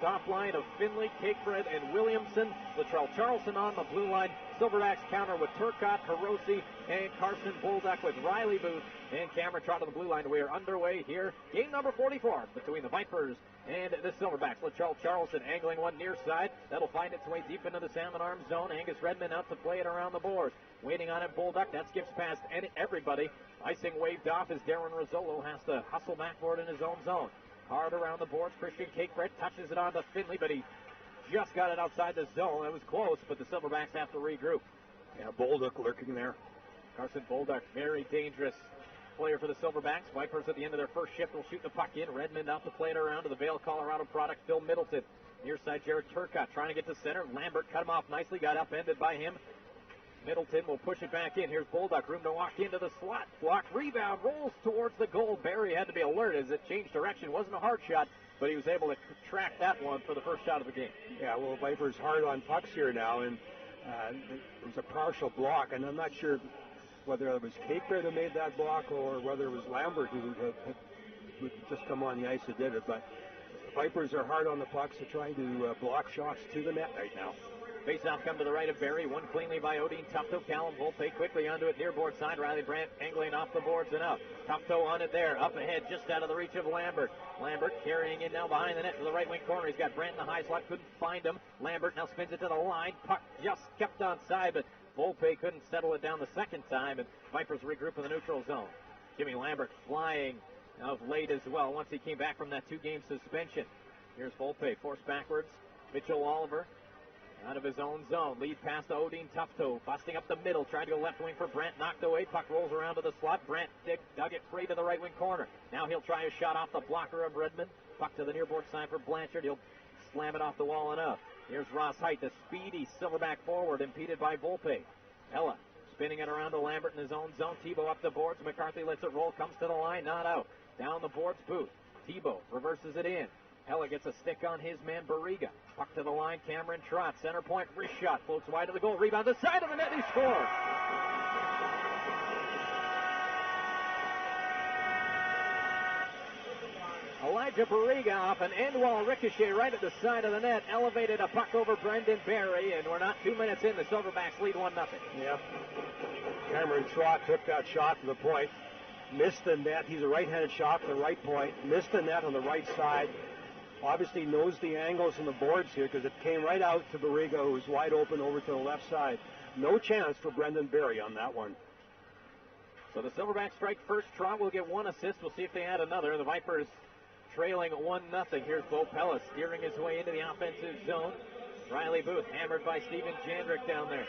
top line of Finley, Cakebread, and Williamson. Latrell Charlson on the blue line. Silverbacks counter with Turcotte, Hiroshi, and Carson Bolduc with Riley Booth and Cameron Trott on the blue line. We are underway here. Game number 44 between the Vipers and the Silverbacks. Latrell Charlson angling one near side. That'll find its way deep into the Salmon Arm zone. Angus Redmond out to play it around the boards. Waiting on it, Bolduc. That skips past everybody. Icing waved off as Darren Rizzolo has to hustle backboard in his own zone. Hard around the boards. Christian Cakebread touches it on to Finley, but he just got it outside the zone. It was close, but the Silverbacks have to regroup. Yeah, Bolduc lurking there. Carson Bolduc, very dangerous player for the Silverbacks. Vipers at the end of their first shift will shoot the puck in. Redmond out to play it around to the Vail, Colorado product, Phil Middleton. Near side, Jared Turcotte trying to get to center. Lambert cut him off nicely, got upended by him. Middleton will push it back in. Here's Bolduc, room to walk into the slot. Block, rebound, rolls towards the goal. Barry had to be alert as it changed direction. Wasn't a hard shot, but he was able to track that one for the first shot of the game. Yeah, well, Vipers hard on pucks here now, and it was a partial block, and I'm not sure whether it was Cakebread who made that block or whether it was Lambert who had just come on the ice who did it, but Vipers are hard on the pucks. They're trying to block shots to the net right now. Face-off come to the right of Barry. One cleanly by Odeen Tufto. Callum Volpe quickly onto it near board side. Riley Brandt angling off the boards and up. Tufto on it there. Up ahead just out of the reach of Lambert. Lambert carrying it now behind the net to the right wing corner. He's got Brandt in the high slot. Couldn't find him. Lambert now spins it to the line. Puck just kept on side, but Volpe couldn't settle it down the second time, and Vipers regroup in the neutral zone. Jimmy Lambert flying of late as well once he came back from that 2-game suspension. Here's Volpe forced backwards. Mitchell Oliver out of his own zone. Lead pass to Odeen Tufto. Busting up the middle. Trying to go left wing for Brandt. Knocked away. Puck rolls around to the slot. Brandt dug it free to the right wing corner. Now he'll try a shot off the blocker of Redmond. Puck to the near board side for Blanchard. He'll slam it off the wall and up. Here's Ross Height, the speedy Silverback forward, impeded by Volpe. Ella spinning it around to Lambert in his own zone. Tebow up the boards. McCarthy lets it roll. Comes to the line. Not out. Down the boards. Booth. Tebow reverses it in. Hella gets a stick on his man, Barriga. Puck to the line, Cameron Trott. Center point, wrist shot. Floats wide of the goal. Rebound, the side of the net, he scores! Elijah Barriga off an end wall ricochet right at the side of the net. Elevated a puck over Brendan Barry, and we're not 2 minutes in. The Silverbacks lead 1-0. Yep. Cameron Trott took that shot to the point. Missed the net. He's a right-handed shot from the right point. Missed the net on the right side. Obviously knows the angles and the boards here because it came right out to Barriga, who was wide open over to the left side. No chance for Brendan Barry on that one. So the Silverbacks strike first. Trott will get one assist. We'll see if they add another. The Vipers trailing 1-0. Here's Bo Pellis steering his way into the offensive zone. Riley Booth hammered by Steven Jandrick down there.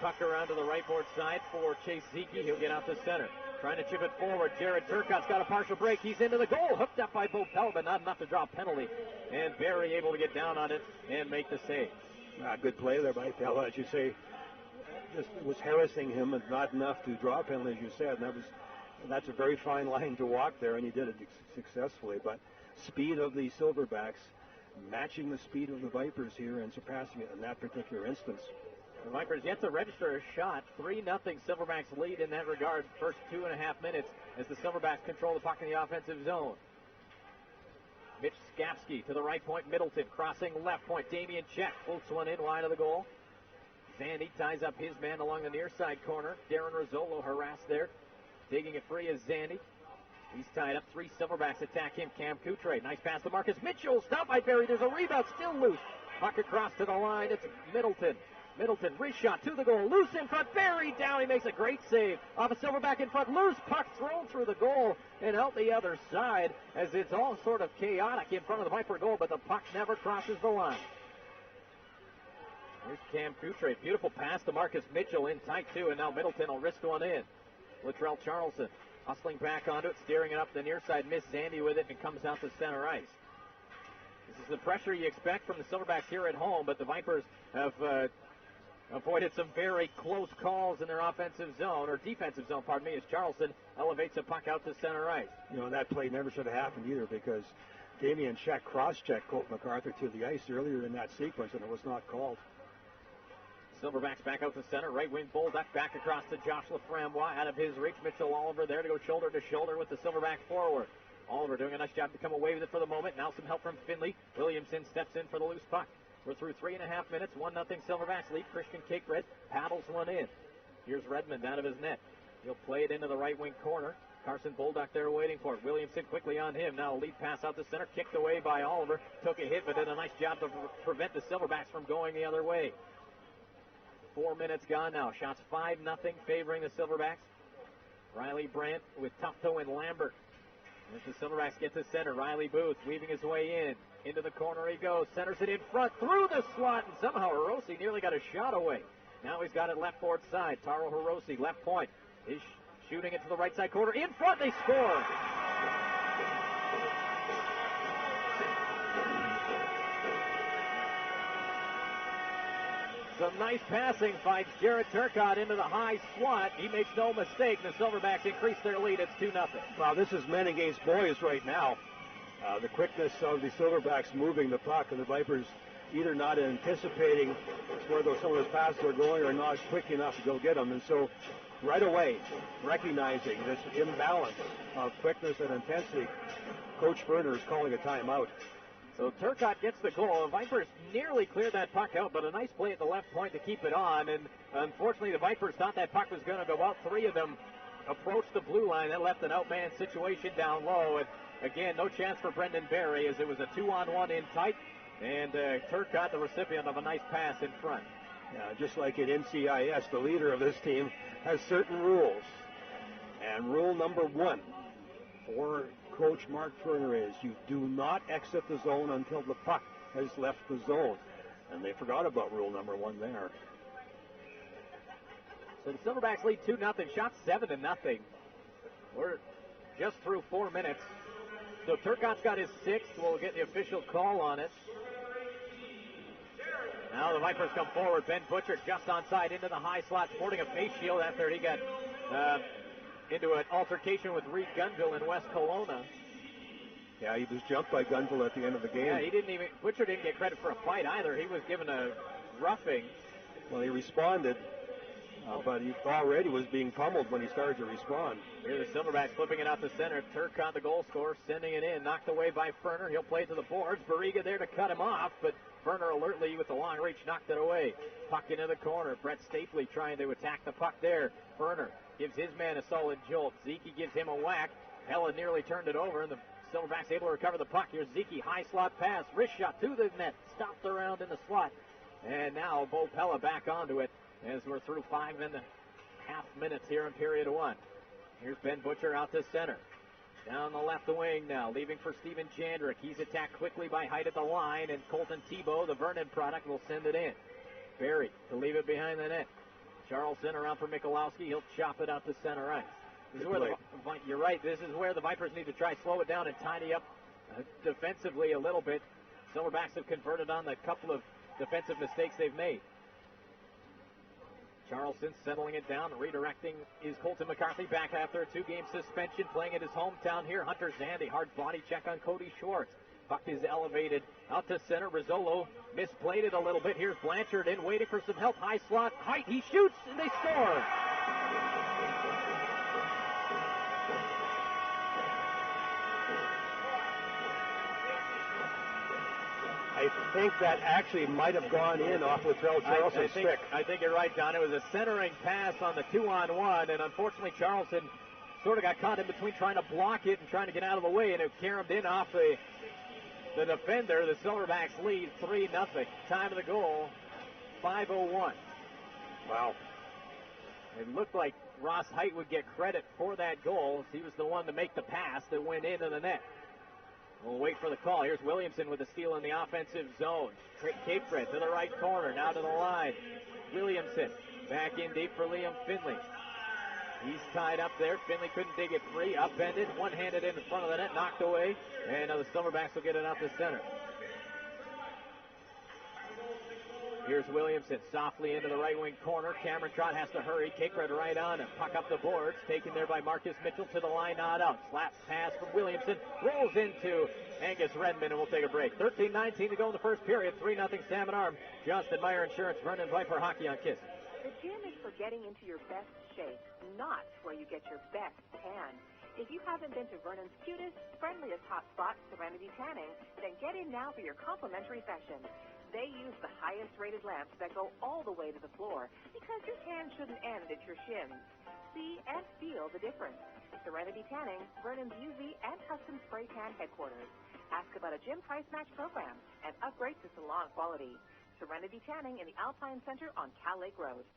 Puck around to the right board side for Chase Zeke. He'll get out to center. Trying to chip it forward. Jared Turcotte's got a partial break. He's into the goal. Hooked up by Bo Pellis, but not enough to draw a penalty. And Barry able to get down on it and make the save. Good play there by Pellis, as you say. Just was harassing him and not enough to draw a penalty, as you said. And that's a very fine line to walk there, and he did it successfully. But speed of the Silverbacks matching the speed of the Vipers here and surpassing it in that particular instance. The Vipers yet to register a shot. 3-0 Silverbacks lead in that regard. First 2.5 minutes as the Silverbacks control the puck in the offensive zone. Mitch Skapski to the right point. Middleton crossing left point. Damian Check floats one in wide of the goal. Zandy ties up his man along the near side corner. Darren Rizzolo harassed there. Taking it free is Zandy. He's tied up. 3 Silverbacks attack him. Cam Coutre. Nice pass to Marcus Mitchell. Stopped by Barry. There's a rebound. Still loose. Puck across to the line. It's Middleton. Middleton, wrist shot to the goal. Loose in front. Barry down. He makes a great save. Off a Silverback in front. Loose puck thrown through the goal and out the other side as it's all sort of chaotic in front of the Viper goal, but the puck never crosses the line. Here's Cam Coutre. Beautiful pass to Marcus Mitchell in tight too, and now Middleton will wrist one in. Latrell Charlson hustling back onto it, steering it up the near side. Miss Zandy with it and comes out to center ice. This is the pressure you expect from the Silverbacks here at home, but the Vipers have avoided some very close calls in their offensive zone, or defensive zone, pardon me, as Charlson elevates a puck out to center ice. You know, that play never should have happened either because Damian Check cross-checked Colt MacArthur to the ice earlier in that sequence, and it was not called. Silverbacks back out to center. Right wing Bolduc back across to Josh Laframboise. Out of his reach, Mitchell Oliver there to go shoulder to shoulder with the Silverback forward. Oliver doing a nice job to come away with it for the moment. Now some help from Finley. Williamson steps in for the loose puck. We're through 3.5 minutes. 1-0 Silverbacks lead. Christian Cakebread paddles one in. Here's Redmond out of his net. He'll play it into the right wing corner. Carson Bolduc there waiting for it. Williamson quickly on him. Now a lead pass out to center. Kicked away by Oliver. Took a hit, but did a nice job to prevent the Silverbacks from going the other way. 4 minutes gone now. Shots 5-0 favoring the Silverbacks. Riley Brandt with Tufto and Lambert. As the Silverbacks get to center, Riley Booth weaving his way in. Into the corner he goes. Centers it in front through the slot, and somehow Hirose nearly got a shot away. Now he's got it left forward side. Taro Hirose, left point. He's shooting it to the right side corner. In front, they score! Some nice passing finds Jared Turcotte into the high slot. He makes no mistake. The Silverbacks increase their lead. It's 2-0. Well, this is men against boys right now. The quickness of the Silverbacks moving the puck, and the Vipers either not anticipating where some of those passes are going or not quick enough to go get them. And so right away, recognizing this imbalance of quickness and intensity, Coach Vernon is calling a timeout. So Turcotte gets the goal. The Vipers nearly cleared that puck out, but a nice play at the left point to keep it on. And unfortunately, the Vipers thought that puck was going to go out. 3 of them approached the blue line. That left an outman situation down low. And again, no chance for Brendan Barry as it was a 2-on-1 in tight. And Turcotte, the recipient of a nice pass in front. Yeah, just like in NCIS, the leader of this team has certain rules. And rule number 1 for Coach Mark Turner is you do not exit the zone until the puck has left the zone. And they forgot about rule number 1 there. So the Silverbacks lead 2-0. Shots 7-0. We're just through 4 minutes. So Turcotte's got his 6th. We'll get the official call on it. Now the Vipers come forward. Ben Butcher just onside into the high slot, sporting a face shield after he got into an altercation with Reed Gunville in West Kelowna. Yeah, he was jumped by Gunville at the end of the game. Yeah, Butcher didn't get credit for a fight either. He was given a roughing. Well, he responded, but he already was being pummeled when he started to respond. Here the Silverbacks flipping it out to center. Turcotte, the goal scorer, sending it in. Knocked away by Ferner. He'll play to the boards. Barriga there to cut him off, but Ferner alertly with the long reach knocked it away. Puck into the corner. Brett Stapley trying to attack the puck there. Ferner gives his man a solid jolt. Zeke gives him a whack. Hella nearly turned it over, and the Silverbacks able to recover the puck. Here's Zeke, high slot pass. Wrist shot to the net. Stopped around in the slot. And now Bo Pella back onto it as we're through 5.5 minutes here in period 1. Here's Ben Butcher out to center. Down the left wing now, leaving for Steven Jandrick. He's attacked quickly by Height at the line, and Colton Tebow, the Vernon product, will send it in. Barry to leave it behind the net. Charleston around for Michalowski. He'll chop it out to center ice. This is where you're right. This is where the Vipers need to try slow it down and tidy up defensively a little bit. Silverbacks have converted on the couple of defensive mistakes they've made. Charleston settling it down, redirecting is Colton McCarthy back after a 2-game suspension, playing at his hometown here. Hunter Zandy, hard body check on Cody Schwartz. Puck is elevated out to center. Rizzolo misplayed it a little bit. Here's Blanchard in, waiting for some help. High slot, Height, he shoots, and they score. I think that actually might have gone in off Latrell Charleston's stick. I think you're right, Don. It was a centering pass on the 2-on-1, and unfortunately Charleston sort of got caught in between trying to block it and trying to get out of the way, and it caromed in off the defender. The Silverbacks lead 3-0. Time of the goal, 5:01. Wow. It looked like Ross Height would get credit for that goal. He was the one to make the pass that went into the net. We'll wait for the call. Here's Williamson with the steal in the offensive zone. Capefred to the right corner, now to the line. Williamson back in deep for Liam Finley. He's tied up there. Finley couldn't dig it free. Upended, one-handed in front of the net, knocked away. And now the Silverbacks will get it out to center. Here's Williamson softly into the right wing corner. Cameron Trott has to hurry. Capefred right on him. Puck up the boards. Taken there by Marcus Mitchell to the line, not out. Slap pass from Williamson. Rolls into Angus Redmond, and we'll take a break. 13-19 to go in the first period. 3-0 Salmon Arm. Johnston Meyer Insurance, Vernon Viper Hockey on KISS. The gym is for getting into your best shape, not where you get your best tan. If you haven't been to Vernon's cutest, friendliest hotspot, Serenity Tanning, then get in now for your complimentary session. They use the highest-rated lamps that go all the way to the floor because your tan shouldn't end at your shins. See and feel the difference. Serenity Tanning, Vernon's UV and custom spray tan headquarters. Ask about a gym price match program and upgrade to salon quality. Serenity Tanning in the Alpine Center on Cal Lake Road.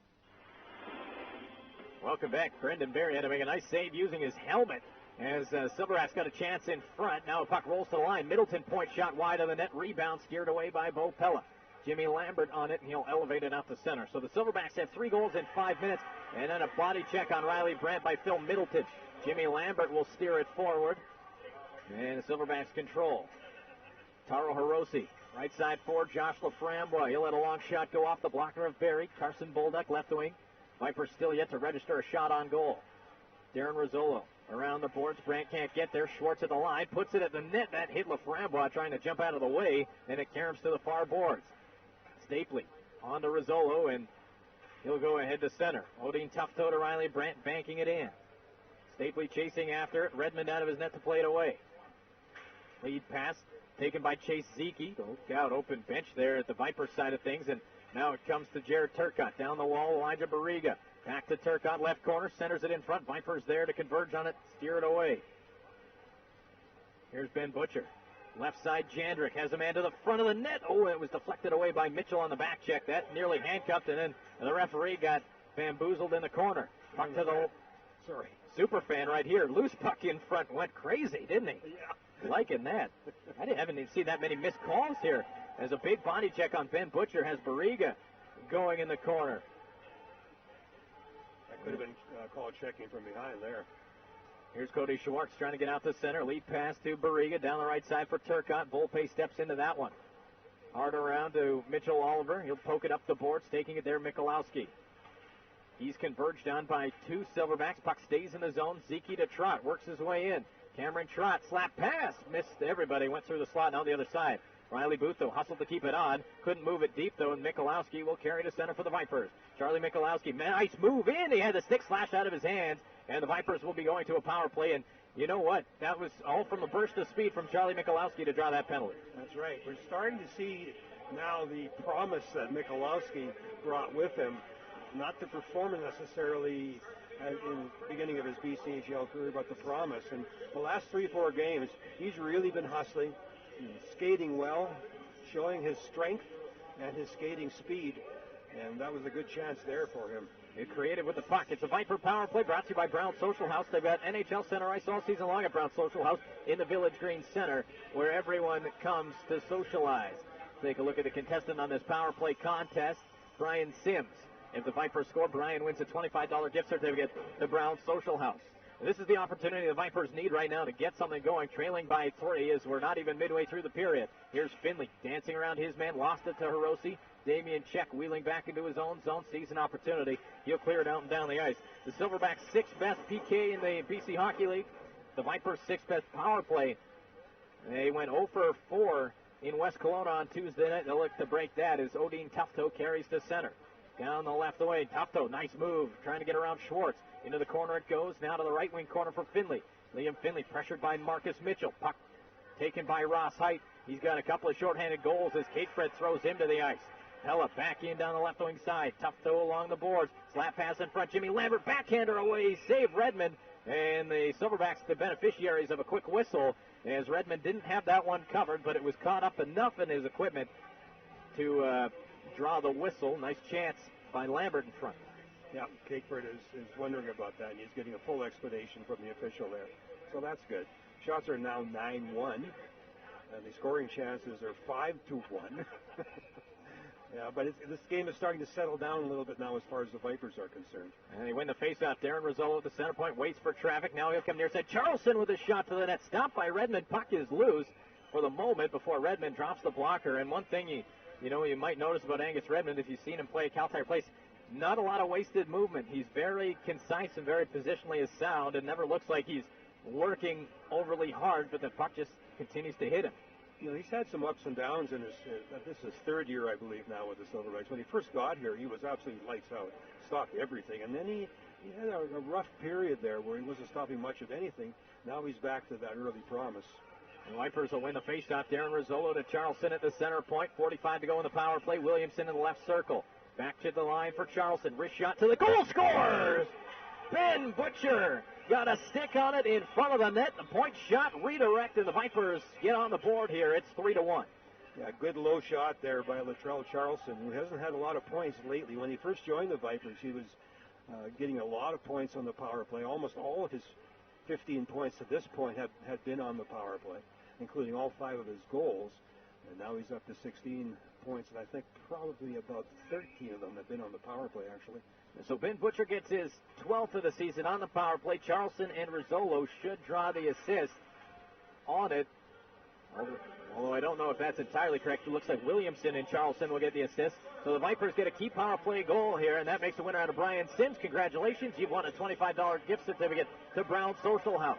Welcome back. Brendan Berry had to make a nice save using his helmet as Silverbacks got a chance in front. Now a puck rolls to the line. Middleton point shot wide of the net. Rebound steered away by Bo Pella. Jimmy Lambert on it, and he'll elevate it out the center. So the Silverbacks have 3 goals in 5 minutes, and then a body check on Riley Brandt by Phil Middleton. Jimmy Lambert will steer it forward, and the Silverbacks control. Taro Hirose, right side forward, Josh Laframboise. He'll let a long shot go off the blocker of Berry. Carson Bolduc, left wing. Vipers still yet to register a shot on goal. Darren Rizzolo around the boards. Brandt can't get there. Schwartz at the line. Puts it at the net. That hit Laframboise trying to jump out of the way, and it caroms to the far boards. Stapley on to Rizzolo, and he'll go ahead to center. Odeen Tufto to Riley Brandt, banking it in. Stapley chasing after it. Redmond out of his net to play it away. Lead pass taken by Chase Zeke. Look out, open bench there at the Vipers side of things, and now it comes to Jared Turcotte. Down the wall, Elijah Barriga. Back to Turcotte, left corner, centers it in front. Vipers there to converge on it, steer it away. Here's Ben Butcher. Left side, Jandrick has a man to the front of the net. Oh, it was deflected away by Mitchell on the back check. That nearly handcuffed, and then the referee got bamboozled in the corner. Puck to the super fan right here. Loose puck in front. Went crazy, didn't he? Yeah. Liking that. I haven't even seen that many missed calls here. As a big body check on Ben Butcher has Barriga going in the corner. That could have been called checking from behind there. Here's Cody Schwartz trying to get out the center. Lead pass to Barriga down the right side for Turcotte. Volpe steps into that one. Hard around to Mitchell Oliver. He'll poke it up the boards, taking it there, Michalowski. He's converged on by 2 Silverbacks. Puck stays in the zone. Zeke to Trott. Works his way in. Cameron Trott, slap pass. Missed everybody. Went through the slot on the other side. Riley Booth, though, hustled to keep it on. Couldn't move it deep, though, and Michalowski will carry to center for the Vipers. Charlie Michalowski, nice move in. He had the stick slash out of his hands, and the Vipers will be going to a power play. And you know what? That was all from a burst of speed from Charlie Michalowski to draw that penalty. That's right. We're starting to see now the promise that Michalowski brought with him. Not the performance necessarily in the beginning of his BCHL career, but the promise. And the last 3-4 games, he's really been hustling, skating well, showing his strength and his skating speed. And that was a good chance there for him. It created with the puck. It's a Viper power play brought to you by Brown Social House. They've got NHL center ice all season long at Brown Social House in the Village Green Center, where everyone comes to socialize. Take a look at the contestant on this power play contest, Brian Sims. If the Vipers score, Brian wins a $25 gift certificate to Brown Social House. And this is the opportunity the Vipers need right now to get something going, trailing by 3 as we're not even midway through the period. Here's Finley dancing around his man, lost it to Hirose. Damian Check wheeling back into his own zone, sees an opportunity. He'll clear it out and down the ice. The Silverbacks' 6th best PK in the BC Hockey League. The Vipers' 6th best power play. They went 0 for 4 in West Kelowna on Tuesday night. They'll look to break that as Odeen Tufto carries to center. Down the left away, Tufto, nice move, trying to get around Schwartz. Into the corner it goes, now to the right wing corner for Finley. Liam Finley pressured by Marcus Mitchell. Puck taken by Ross Height. He's got a couple of shorthanded goals as Kate Fred throws him to the ice. Pella back in down the left wing side. Tufto along the boards. Slap pass in front. Jimmy Lambert backhander away. Save Redmond. And the Silverbacks, the beneficiaries of a quick whistle, as Redmond didn't have that one covered, but it was caught up enough in his equipment to draw the whistle. Nice chance by Lambert in front. Yeah, Cakeford is wondering about that, and he's getting a full explanation from the official there. So that's good. Shots are now 9-1, and the scoring chances are 5-1. Yeah, but this game is starting to settle down a little bit now as far as the Vipers are concerned. And they win the faceoff. Darren Rizzolo at the center point, waits for traffic. Now he'll come near side. Charlson with a shot to the net. Stopped by Redmond. Puck is loose for the moment before Redmond drops the blocker. And one thing you might notice about Angus Redmond, if you've seen him play at Cal Tire Place, not a lot of wasted movement. He's very concise and very positionally sound, and never looks like he's working overly hard, but the puck just continues to hit him. You know, he's had some ups and downs in his, this is his 3rd year, I believe, now with the Silverbacks. When he first got here, he was absolutely lights out, stopped everything. And then he had a rough period there where he wasn't stopping much of anything. Now he's back to that early promise. The Vipers will win the faceoff. Darren Rizzolo to Charleston at the center point. 45 to go in the power play. Williamson in the left circle. Back to the line for Charleston. Wrist shot to the goal. Scores! Ben Butcher got a stick on it in front of the net. The point shot redirected. The Vipers get on the board here. It's 3-1. Yeah, good low shot there by Latrell Charleston, who hasn't had a lot of points lately. When he first joined the Vipers, he was getting a lot of points on the power play. Almost all of his 15 points to this point had been on the power play, including all 5 of his goals. And now he's up to 16 points, and I think probably about 13 of them have been on the power play, actually. So Ben Butcher gets his 12th of the season on the power play. Charleston and Rizzolo should draw the assist on it. Although I don't know if that's entirely correct. It looks like Williamson and Charleston will get the assist. So the Vipers get a key power play goal here, and that makes the winner out of Brian Sims. Congratulations. You've won a $25 gift certificate to Brown Social House.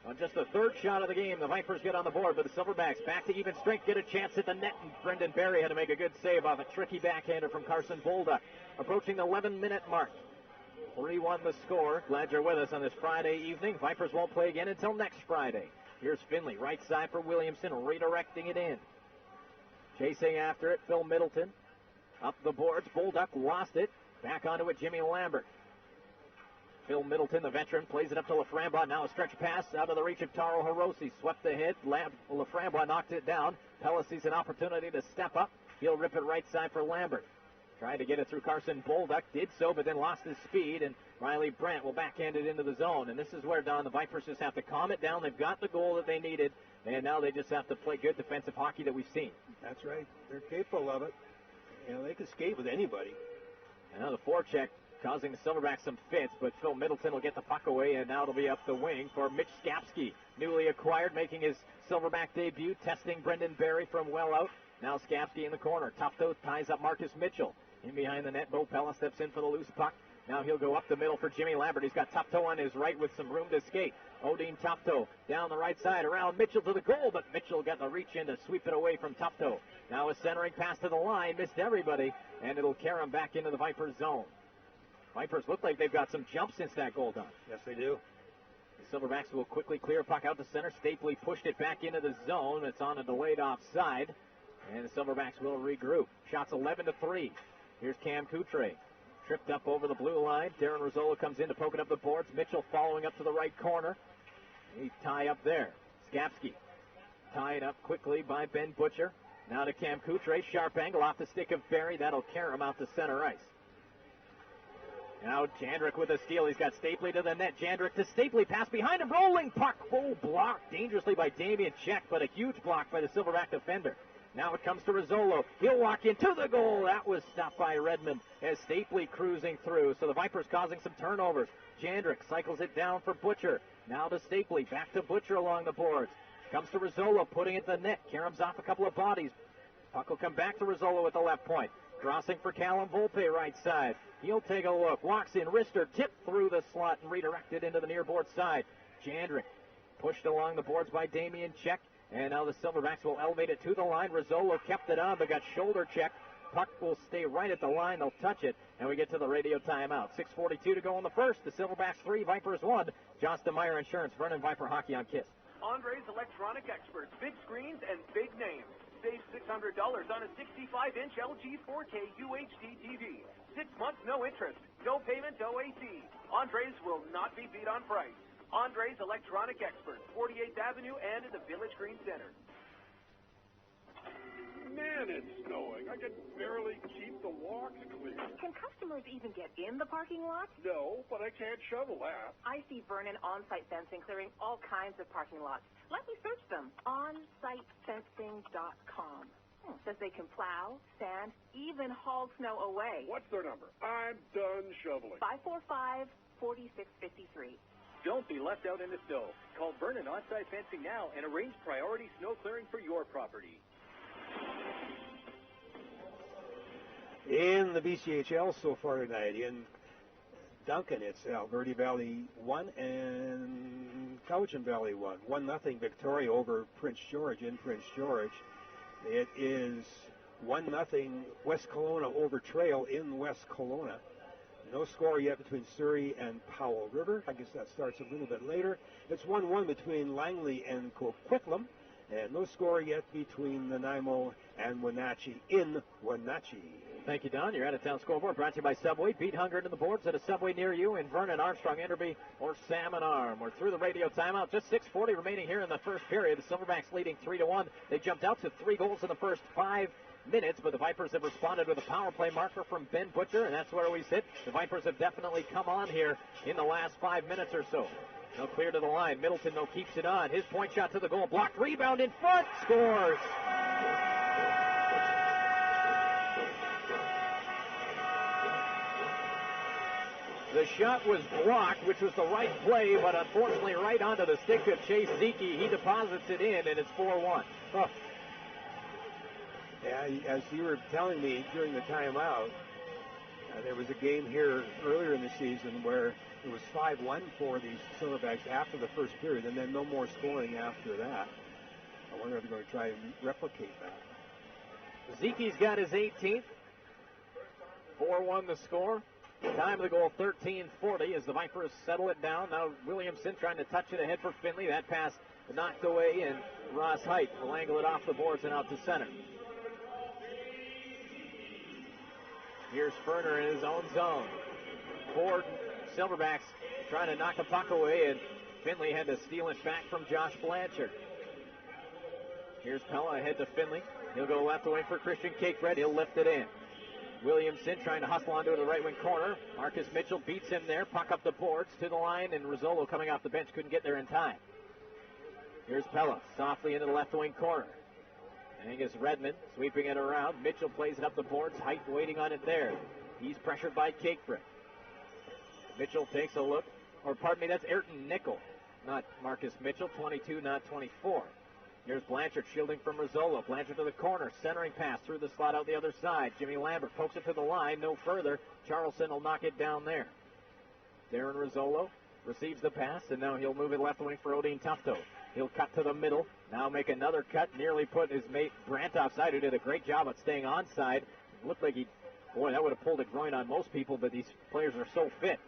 On just the third shot of the game, the Vipers get on the board, but the Silverbacks back to even strength, get a chance at the net, and Brendan Barry had to make a good save off a tricky backhander from Carson Bolduc. Approaching the 11-minute mark. 3-1 the score. Glad you're with us on this Friday evening. Vipers won't play again until next Friday. Here's Finley, right side for Williamson, redirecting it in. Chasing after it, Phil Middleton. Up the boards, Bolduc lost it. Back onto it, Jimmy Lambert. Phil Middleton, the veteran, plays it up to Laframboise. Now a stretch pass out of the reach of Taro Hirose. Swept ahead. Laframboise knocked it down. Pellis sees an opportunity to step up. He'll rip it right side for Lambert. Tried to get it through Carson Bolduc. Did so, but then lost his speed. And Riley Brandt will backhand it into the zone. And this is where, Don, the Vipers just have to calm it down. They've got the goal that they needed. And now they just have to play good defensive hockey that we've seen. That's right. They're capable of it. You know, they can skate with anybody. And now the forecheck causing the Silverbacks some fits, but Phil Middleton will get the puck away, and now it'll be up the wing for Mitch Skapski, newly acquired, making his Silverback debut, testing Brendan Barry from well out. Now Skapski in the corner. Tufto ties up Marcus Mitchell. In behind the net, Bo Pella steps in for the loose puck. Now he'll go up the middle for Jimmy Lambert. He's got Tufto on his right with some room to skate. Odeen Tufto down the right side around Mitchell to the goal, but Mitchell got the reach in to sweep it away from Tufto. Now a centering pass to the line, missed everybody, and it'll carry him back into the Vipers zone. Vipers look like they've got some jump since that goal done. Yes, they do. The Silverbacks will quickly clear puck out to center. Stapley pushed it back into the zone. It's on a delayed offside, and the Silverbacks will regroup. Shots 11-3. Here's Cam Coutre. Tripped up over the blue line. Darren Rizzolo comes in to poke it up the boards. Mitchell following up to the right corner. He tie up there. Skapski tied up quickly by Ben Butcher. Now to Cam Coutre. Sharp angle off the stick of Barry. That'll carry him out to center ice. Now Jandrick with a steal. He's got Stapley to the net. Jandrick to Stapley. Pass behind him. Rolling puck. Full block dangerously by Damian Check, but a huge block by the Silverback defender. Now it comes to Rizzolo. He'll walk into the goal. That was stopped by Redmond as Stapley cruising through. So the Vipers causing some turnovers. Jandrick cycles it down for Butcher. Now to Stapley. Back to Butcher along the boards. Comes to Rizzolo, putting it to the net. Karams off a couple of bodies. Puck will come back to Rizzolo at the left point. Crossing for Callum Volpe right side. He'll take a look. Walks in. Wrister tipped through the slot and redirected into the near board side. Jandrick pushed along the boards by Damian Check. And now the Silverbacks will elevate it to the line. Rizzolo kept it on, but got shoulder checked. Puck will stay right at the line. They'll touch it, and we get to the radio timeout. 6:42 to go in the first. The Silverbacks 3, Vipers 1. Johnston Meyer Insurance, Vernon Viper Hockey on KISS. Andre's Electronic Experts, big screens and big names. Save $600 on a 65-inch LG 4K UHD TV. 6 months, no interest, no payment, no AC. Andre's will not be beat on price. Andre's Electronic Experts, 48th Avenue and in the Village Green Center. Man, it's snowing. I can barely keep the walks clear. Can customers even get in the parking lot? No, but I can't shovel that. I see Vernon on-site fencing clearing all kinds of parking lots. Let me search them. OnSiteFencing.com. Says they can plow, sand, even haul snow away. What's their number? I'm done shoveling. 545-4653. Don't be left out in the snow. Call Vernon On-Site Fencing now and arrange priority snow clearing for your property. In the BCHL so far tonight, in Duncan, it's Alberta Valley 1 and Cowichan Valley 1. 1-0 Victoria over Prince George in Prince George. It is 1-0 West Kelowna over Trail in West Kelowna. No score yet between Surrey and Powell River. I guess that starts a little bit later. It's 1-1 between Langley and Coquitlam. And no score yet between Nanaimo and Wenatchee in Wenatchee. Thank you, Don. Your out-of-town scoreboard brought to you by Subway. Beat hunger into the boards at a Subway near you in Vernon, Armstrong, Enderby, or Salmon Arm. We're through the radio timeout. Just 6:40 remaining here in the first period. The Silverbacks leading 3-1. They jumped out to 3 goals in the first 5 minutes, but the Vipers have responded with a power play marker from Ben Butcher, and that's where we sit. The Vipers have definitely come on here in the last 5 minutes or so. No clear to the line. Middleton, though, keeps it on. His point shot to the goal. Blocked. Rebound in front. Scores. The shot was blocked, which was the right play, but unfortunately right onto the stick of Chase Zeke. He deposits it in, and it's 4-1. Oh. Yeah, as you were telling me during the timeout, there was a game here earlier in the season where it was 5-1 for the Silverbacks after the first period, and then no more scoring after that. I wonder if they're going to try and replicate that. Zeke's got his 18th. 4-1 the score. Time of the goal, 13:40 as the Vipers settle it down. Now Williamson trying to touch it ahead for Finley. That pass knocked away, and Ross Height will angle it off the boards and out to center. Here's Ferner in his own zone. 4 Silverbacks trying to knock the puck away, and Finley had to steal it back from Josh Blanchard. Here's Pella ahead to Finley. He'll go left away for Christian Cakebread. He'll lift it in. Williamson trying to hustle onto the right wing corner. Marcus Mitchell beats him there. Puck up the boards to the line, and Rizzolo coming off the bench couldn't get there in time. Here's Pella softly into the left wing corner. Angus Redmond sweeping it around. Mitchell plays it up the boards. Height waiting on it there. He's pressured by Cakebread. Mitchell takes a look. Or pardon me, that's Ayrton Nickel, not Marcus Mitchell. 22, not 24. Here's Blanchard shielding from Rizzolo. Blanchard to the corner. Centering pass through the slot out the other side. Jimmy Lambert pokes it to the line. No further. Charleston will knock it down there. Darren Rizzolo receives the pass, and now he'll move it left wing for Odeen Tufto. He'll cut to the middle. Now make another cut. Nearly put his mate Brant offside, who did a great job at staying onside. It looked like boy, that would have pulled a groin on most people, but these players are so fit.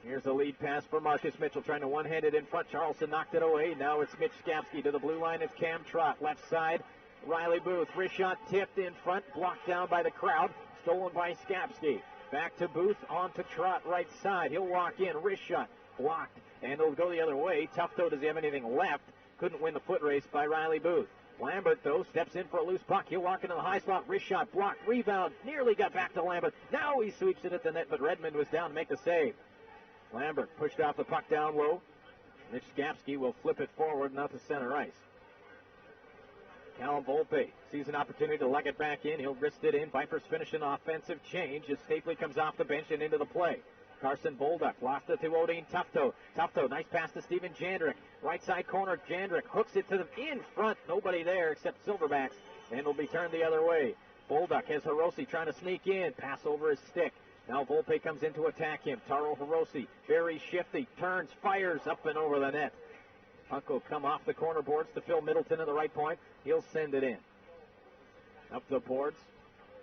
Here's the lead pass for Marcus Mitchell, trying to one-hand it in front. Charleston knocked it away. Now it's Mitch Skapski to the blue line. It's Cam Trott, left side. Riley Booth, wrist shot tipped in front, blocked down by the crowd, stolen by Skapski. Back to Booth, on to Trott, right side. He'll walk in, wrist shot, blocked, and it'll go the other way. Tufto, does he have anything left? Couldn't win the foot race by Riley Booth. Lambert, though, steps in for a loose puck. He'll walk into the high slot, wrist shot, blocked, rebound, nearly got back to Lambert. Now he sweeps it at the net, but Redmond was down to make the save. Lambert pushed off the puck down low. Mitch Skapski will flip it forward, not to center ice. Callum Volpe sees an opportunity to leg it back in. He'll wrist it in. Vipers finish an offensive change as Stapley comes off the bench and into the play. Carson Bolduc lost it to Odeen Tufto. Tufto, nice pass to Steven Jandrick. Right side corner, Jandrick hooks it to the in front. Nobody there except Silverbacks, and it'll be turned the other way. Bolduc has Hiroshi trying to sneak in. Pass over his stick. Now Volpe comes in to attack him. Taro Hiroshi, very shifty, turns, fires up and over the net. Puck will come off the corner boards to Phil Middleton at the right point. He'll send it in. Up the boards.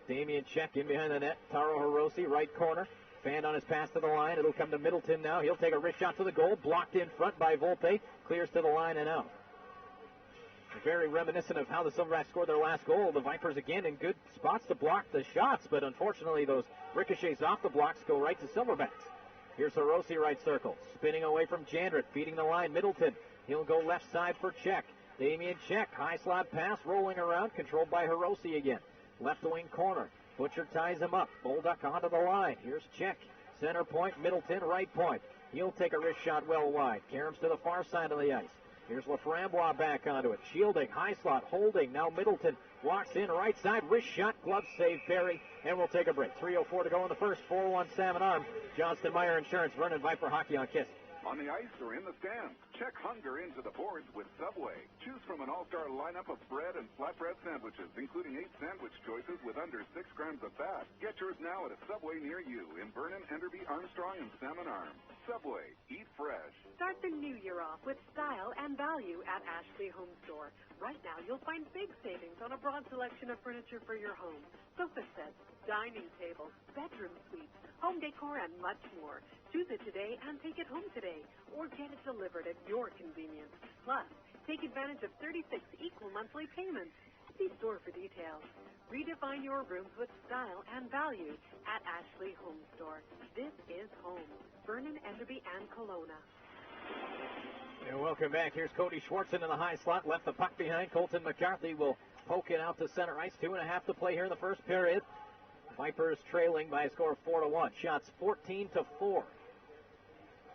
Damian Check in behind the net. Taro Hiroshi, right corner. Fanned on his pass to the line. It'll come to Middleton now. He'll take a wrist shot to the goal. Blocked in front by Volpe. Clears to the line and out. Very reminiscent of how the Silverbacks scored their last goal. The Vipers again in good spots to block the shots, but unfortunately those ricochets off the blocks go right to Silverbacks. Here's Hiroshi right circle. Spinning away from Jandrick. Feeding the line. Middleton. He'll go left side for Check. Damian Check. High slot pass rolling around. Controlled by Hiroshi again. Left wing corner. Butcher ties him up. Bolduc onto the line. Here's Check. Center point. Middleton. Right point. He'll take a wrist shot well wide. Karam's to the far side of the ice. Here's Laframboise back onto it. Shielding, high slot, holding. Now Middleton walks in, right side, wrist shot, glove save, Barry, and we'll take a break. 3:04 to go in the first. 4-1 Salmon Arm. Johnston Meyer Insurance, Vernon Viper Hockey on KISS. On the ice or in the stands, check hunger into the boards with Subway. Choose from an all-star lineup of bread and flatbread sandwiches, including 8 sandwich choices with under 6 grams of fat. Get yours now at a Subway near you in Vernon, Enderby, Armstrong, and Salmon Arm. Subway. Eat fresh. Start the new year off with style and value at Ashley Home Store. Right now, you'll find big savings on a broad selection of furniture for your home. Sofa sets, dining tables, bedroom suites, home decor, and much more. Choose it today and take it home today, or get it delivered at your convenience. Plus, take advantage of 36 equal monthly payments. See store for details. Redefine your rooms with style and value at Ashley Home Store. This is home. Vernon, Enderby, and Kelowna. And welcome back. Here's Cody Schwartzen in the high slot. Left the puck behind. Colton McCarthy will poke it out to center ice. 2.5 to play here in the first period. Vipers trailing by a score of 4-1. Shots 14-4.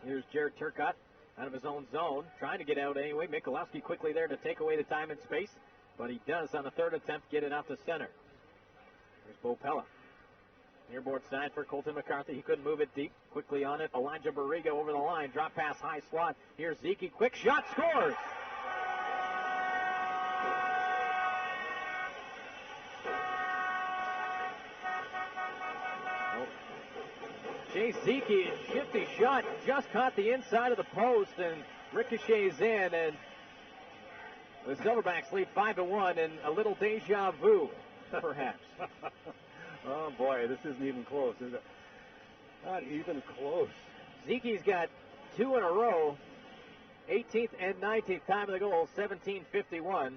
Here's Jared Turcotte out of his own zone. Trying to get out anyway. Mikulowski quickly there to take away the time and space. But he does on the third attempt get it out to center. Here's Bo Pella. Nearboard side for Colton McCarthy. He couldn't move it deep. Quickly on it. Elijah Barriga over the line. Drop pass high slot. Here's Zeke. Quick shot. Scores! Jay Zeke, shifty shot. Just caught the inside of the post and ricochets in. And the Silverbacks lead 5-1 and a little deja vu, perhaps. Oh, boy, this isn't even close, is it? Not even close. Zeke's got 2 in a row. 18th and 19th time of the goal, 17:51.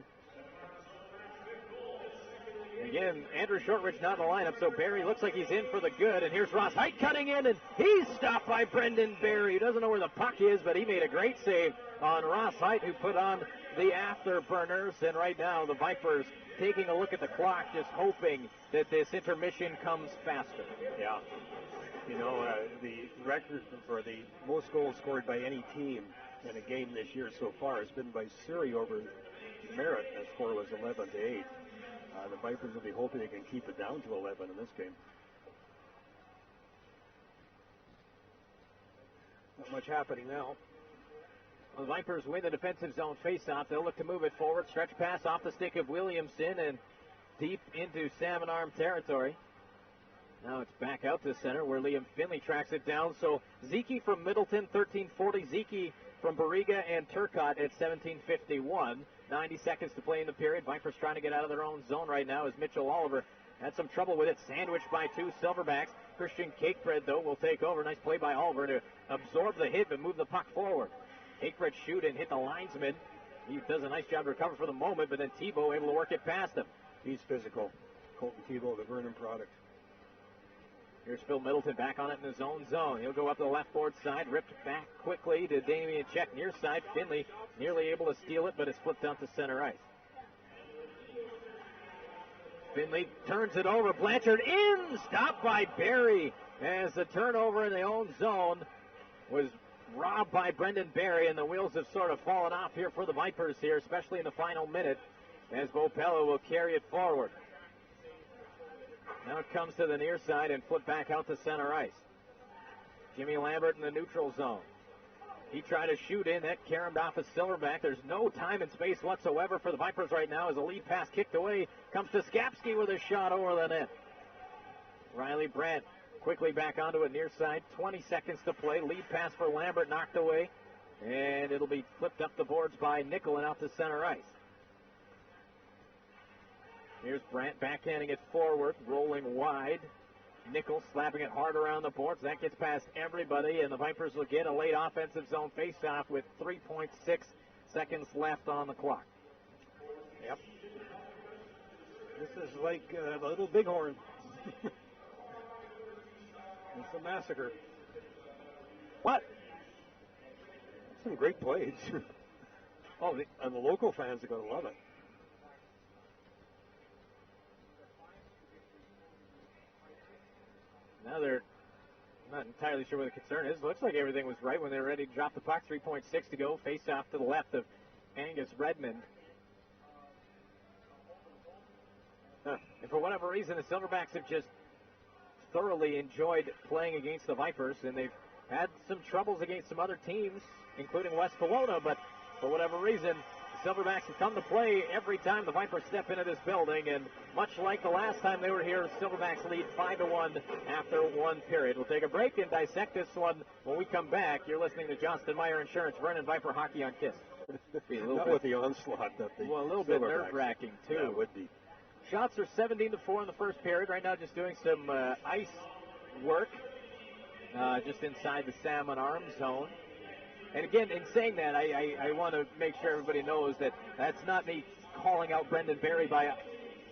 Again, Andrew Shortridge not in the lineup, so Barry looks like he's in for the good. And here's Ross Height cutting in, and he's stopped by Brendan Barry. He doesn't know where the puck is, but he made a great save on Ross Height, who put on the afterburners. And right now, the Vipers taking a look at the clock, just hoping that this intermission comes faster. Yeah. You know, the record for the most goals scored by any team in a game this year so far has been by Surrey over Merritt. The score was 11-8. The Vipers will be hoping they can keep it down to 11 in this game. Not much happening now. The Vipers win the defensive zone faceoff. They'll look to move it forward. Stretch pass off the stick of Williamson and deep into Salmon Arm territory. Now it's back out to center where Liam Finley tracks it down. So Zeke from Middleton, 13:40. Zeke from Barriga and Turcotte at 17:51. 90 seconds to play in the period. Vipers trying to get out of their own zone right now as Mitchell Oliver had some trouble with it. Sandwiched by 2 Silverbacks. Christian Cakebread, though, will take over. Nice play by Oliver to absorb the hit but move the puck forward. Cakebread shoot and hit the linesman. He does a nice job to recover for the moment, but then Tebow able to work it past him. He's physical. Colton Tebow, the Vernon product. Here's Phil Middleton back on it in his own zone. He'll go up the left board side, ripped back quickly to Damian Check near side. Finley nearly able to steal it, but it's flipped out to center ice. Finley turns it over. Blanchard in, stopped by Barry as the turnover in the own zone was robbed by Brendan Barry, and the wheels have sort of fallen off here for the Vipers here, especially in the final minute, as Bo Pella will carry it forward. Now it comes to the near side and flip back out to center ice. Jimmy Lambert in the neutral zone. He tried to shoot in. That caromed off a Silverback. There's no time and space whatsoever for the Vipers right now as a lead pass kicked away. Comes to Skapski with a shot over the net. Riley Brandt quickly back onto it near side. 20 seconds to play. Lead pass for Lambert knocked away. And it'll be flipped up the boards by Nickel and out to center ice. Here's Brandt backhanding it forward, rolling wide. Nickel slapping it hard around the boards. That gets past everybody, and the Vipers will get a late offensive zone faceoff with 3.6 seconds left on the clock. Yep. This is like a little bighorn. It's a massacre. What? Some great plays. And the local fans are going to love it. Now they're not entirely sure what the concern is. Looks like everything was right when they were ready to drop the puck. 3.6 to go. Face off to the left of Angus Redmond. And for whatever reason, the Silverbacks have just thoroughly enjoyed playing against the Vipers, and they've had some troubles against some other teams, including West Kelowna, but for whatever reason, the Silverbacks have come to play every time the Vipers step into this building, and much like the last time they were here, the Silverbacks lead 5-1 after one period. We'll take a break and dissect this one when we come back. You're listening to Johnston Meyer Insurance, Vernon Viper Hockey on KISS. Not with the onslaught that the a little bit nerve-wracking, too. Yeah, it would be. Shots are 17-4 in the first period. Right now just doing some ice work just inside the Salmon Arm zone. And again, in saying that, I want to make sure everybody knows that that's not me calling out Brendan Barry by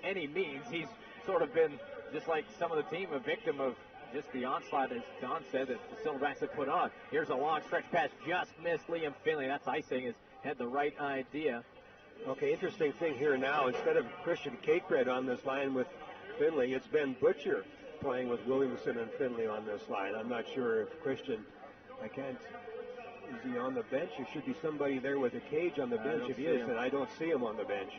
any means. He's sort of been, just like some of the team, a victim of just the onslaught, as Don said, that the Silverbacks have put on. Here's a long stretch pass, just missed Liam Finley. That's icing, has had the right idea. Okay, interesting thing here now, instead of Christian Cakebread on this line with Finley, it's Ben Butcher playing with Williamson and Finley on this line. I'm not sure if Christian, is he on the bench? There should be somebody there with a cage on the bench if he is, and I don't see him on the bench.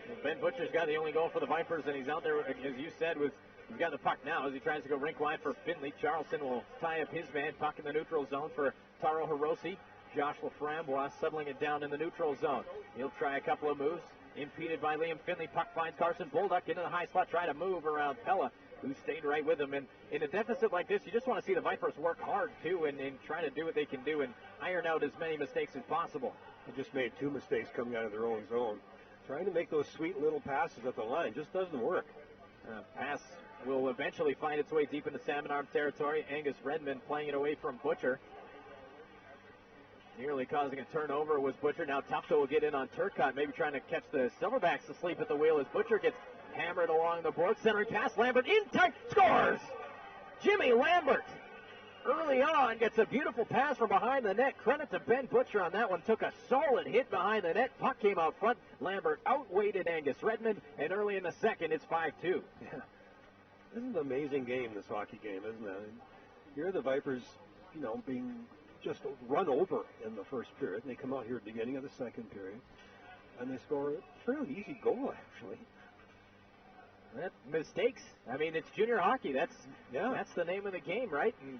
Well, Ben Butcher's got the only goal for the Vipers, and he's out there, as you said, he's got the puck now as he tries to go rink wide for Finley. Charleston will tie up his man, puck in the neutral zone for Taro Hirose. Josh Laframboise settling it down in the neutral zone. He'll try a couple of moves, impeded by Liam Finley. Puck finds Carson Bolduc into the high slot, try to move around Pella, who stayed right with him. And in a deficit like this, you just want to see the Vipers work hard, too, and try to do what they can do and iron out as many mistakes as possible. They just made 2 mistakes coming out of their own zone. Trying to make those sweet little passes at the line just doesn't work. Pass will eventually find its way deep into Salmon Arm territory. Angus Redmond playing it away from Butcher. Nearly causing a turnover was Butcher. Now Tufto will get in on Turcotte, maybe trying to catch the Silverbacks asleep at the wheel as Butcher gets hammered along the board. Centering pass, Lambert in tight, scores! Jimmy Lambert early on gets a beautiful pass from behind the net. Credit to Ben Butcher on that one. Took a solid hit behind the net. Puck came out front. Lambert outweighted Angus Redmond, and early in the second, it's 5-2. Yeah. This is an amazing game, this hockey game, isn't it? Here are the Vipers, being just run over in the first period. They come out here at the beginning of the second period, and they score a fairly easy goal, actually. Mistakes. I mean, it's junior hockey. That's the name of the game, right? And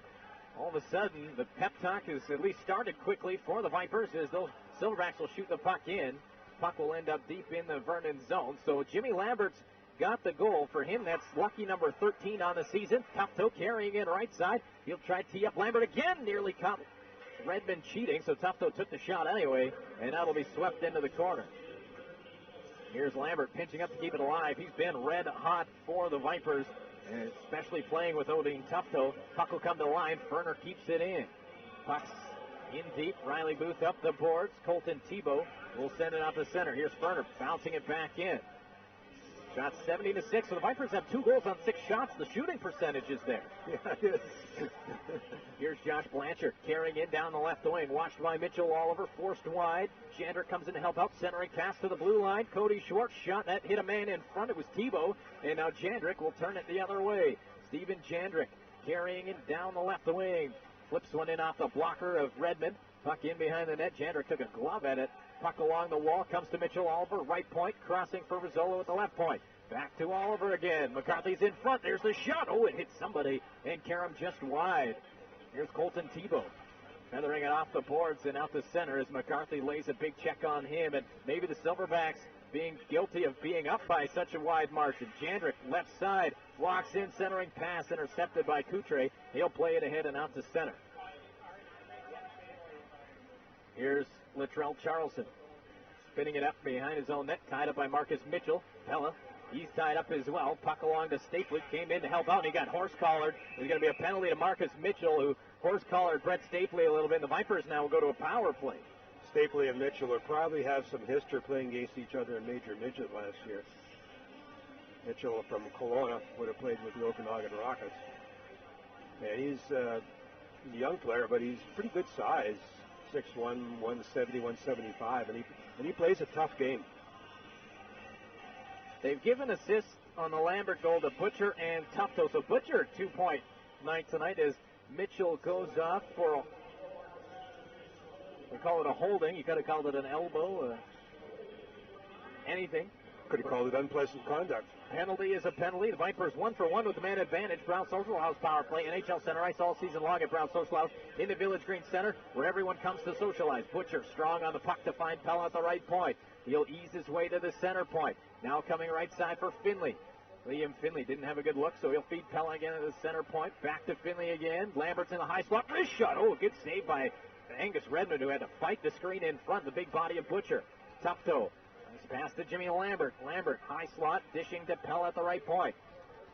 all of a sudden, the pep talk has at least started quickly for the Vipers as those Silverbacks will shoot the puck in. Puck will end up deep in the Vernon zone. So Jimmy Lambert's got the goal. For him, that's lucky number 13 on the season. Tufto carrying in right side. He'll try to tee up Lambert again. Nearly caught Redmond cheating, so Tufto took the shot anyway, and that'll be swept into the corner. Here's Lambert pinching up to keep it alive. He's been red hot for the Vipers, and especially playing with Odeen Tufto. Puck will come to the line. Ferner keeps it in. Puck's in deep. Riley Booth up the boards. Colton Tebow will send it out to center. Here's Ferner bouncing it back in. Shot 70-6. So the Vipers have 2 goals on 6 shots. The shooting percentage is there. Yeah, it is. Here's Josh Blanchard carrying in down the left wing. Watched by Mitchell Oliver. Forced wide. Jandrick comes in to help out. Centering pass to the blue line. Cody Schwartz shot. That hit a man in front. It was Tebow. And now Jandrick will turn it the other way. Steven Jandrick carrying it down the left wing. Flips one in off the blocker of Redmond. Puck in behind the net. Jandrick took a glove at it. Puck along the wall, comes to Mitchell Oliver, right point, crossing for Rizzolo at the left point. Back to Oliver again. McCarthy's in front. There's the shot. Oh, it hit somebody, and Karam just wide. Here's Colton Tebow, feathering it off the boards and out the center as McCarthy lays a big check on him, and maybe the Silverbacks being guilty of being up by such a wide margin. Jandrick, left side, walks in, centering pass, intercepted by Coutre. He'll play it ahead and out to center. Here's Latrell Charleston, spinning it up behind his own net, tied up by Marcus Mitchell. Pella, he's tied up as well. Puck along to Stapley, came in to help out, and he got horse-collared. There's going to be a penalty to Marcus Mitchell, who horse-collared Brett Stapley a little bit. The Vipers now will go to a power play. Stapley and Mitchell will probably have some history playing against each other in Major Midget last year. Mitchell from Kelowna would have played with the Okanagan Rockets. And he's a young player, but he's pretty good size. 6'1", 170, 175, and he plays a tough game. They've given assists on the Lambert goal to Butcher and Tufto. So Butcher 2-point night tonight as Mitchell goes off for we call it a holding. You could have called it an elbow, anything. Could have called it unpleasant conduct. Penalty is a penalty. The Vipers 1-for-1 with the man advantage. Brown Social House power play. NHL Center ice all season long at Brown Social House in the Village Green Center where everyone comes to socialize. Butcher strong on the puck to find Pella at the right point. He'll ease his way to the center point. Now coming right side for Finley. Liam Finley didn't have a good look, so he'll feed Pella again at the center point. Back to Finley again. Lambert's in the high slot. Wrist shot. Oh, good save by Angus Redmond, who had to fight the screen in front. The big body of Butcher. Tufto. Pass to Jimmy Lambert. Lambert, high slot, dishing to Pella at the right point.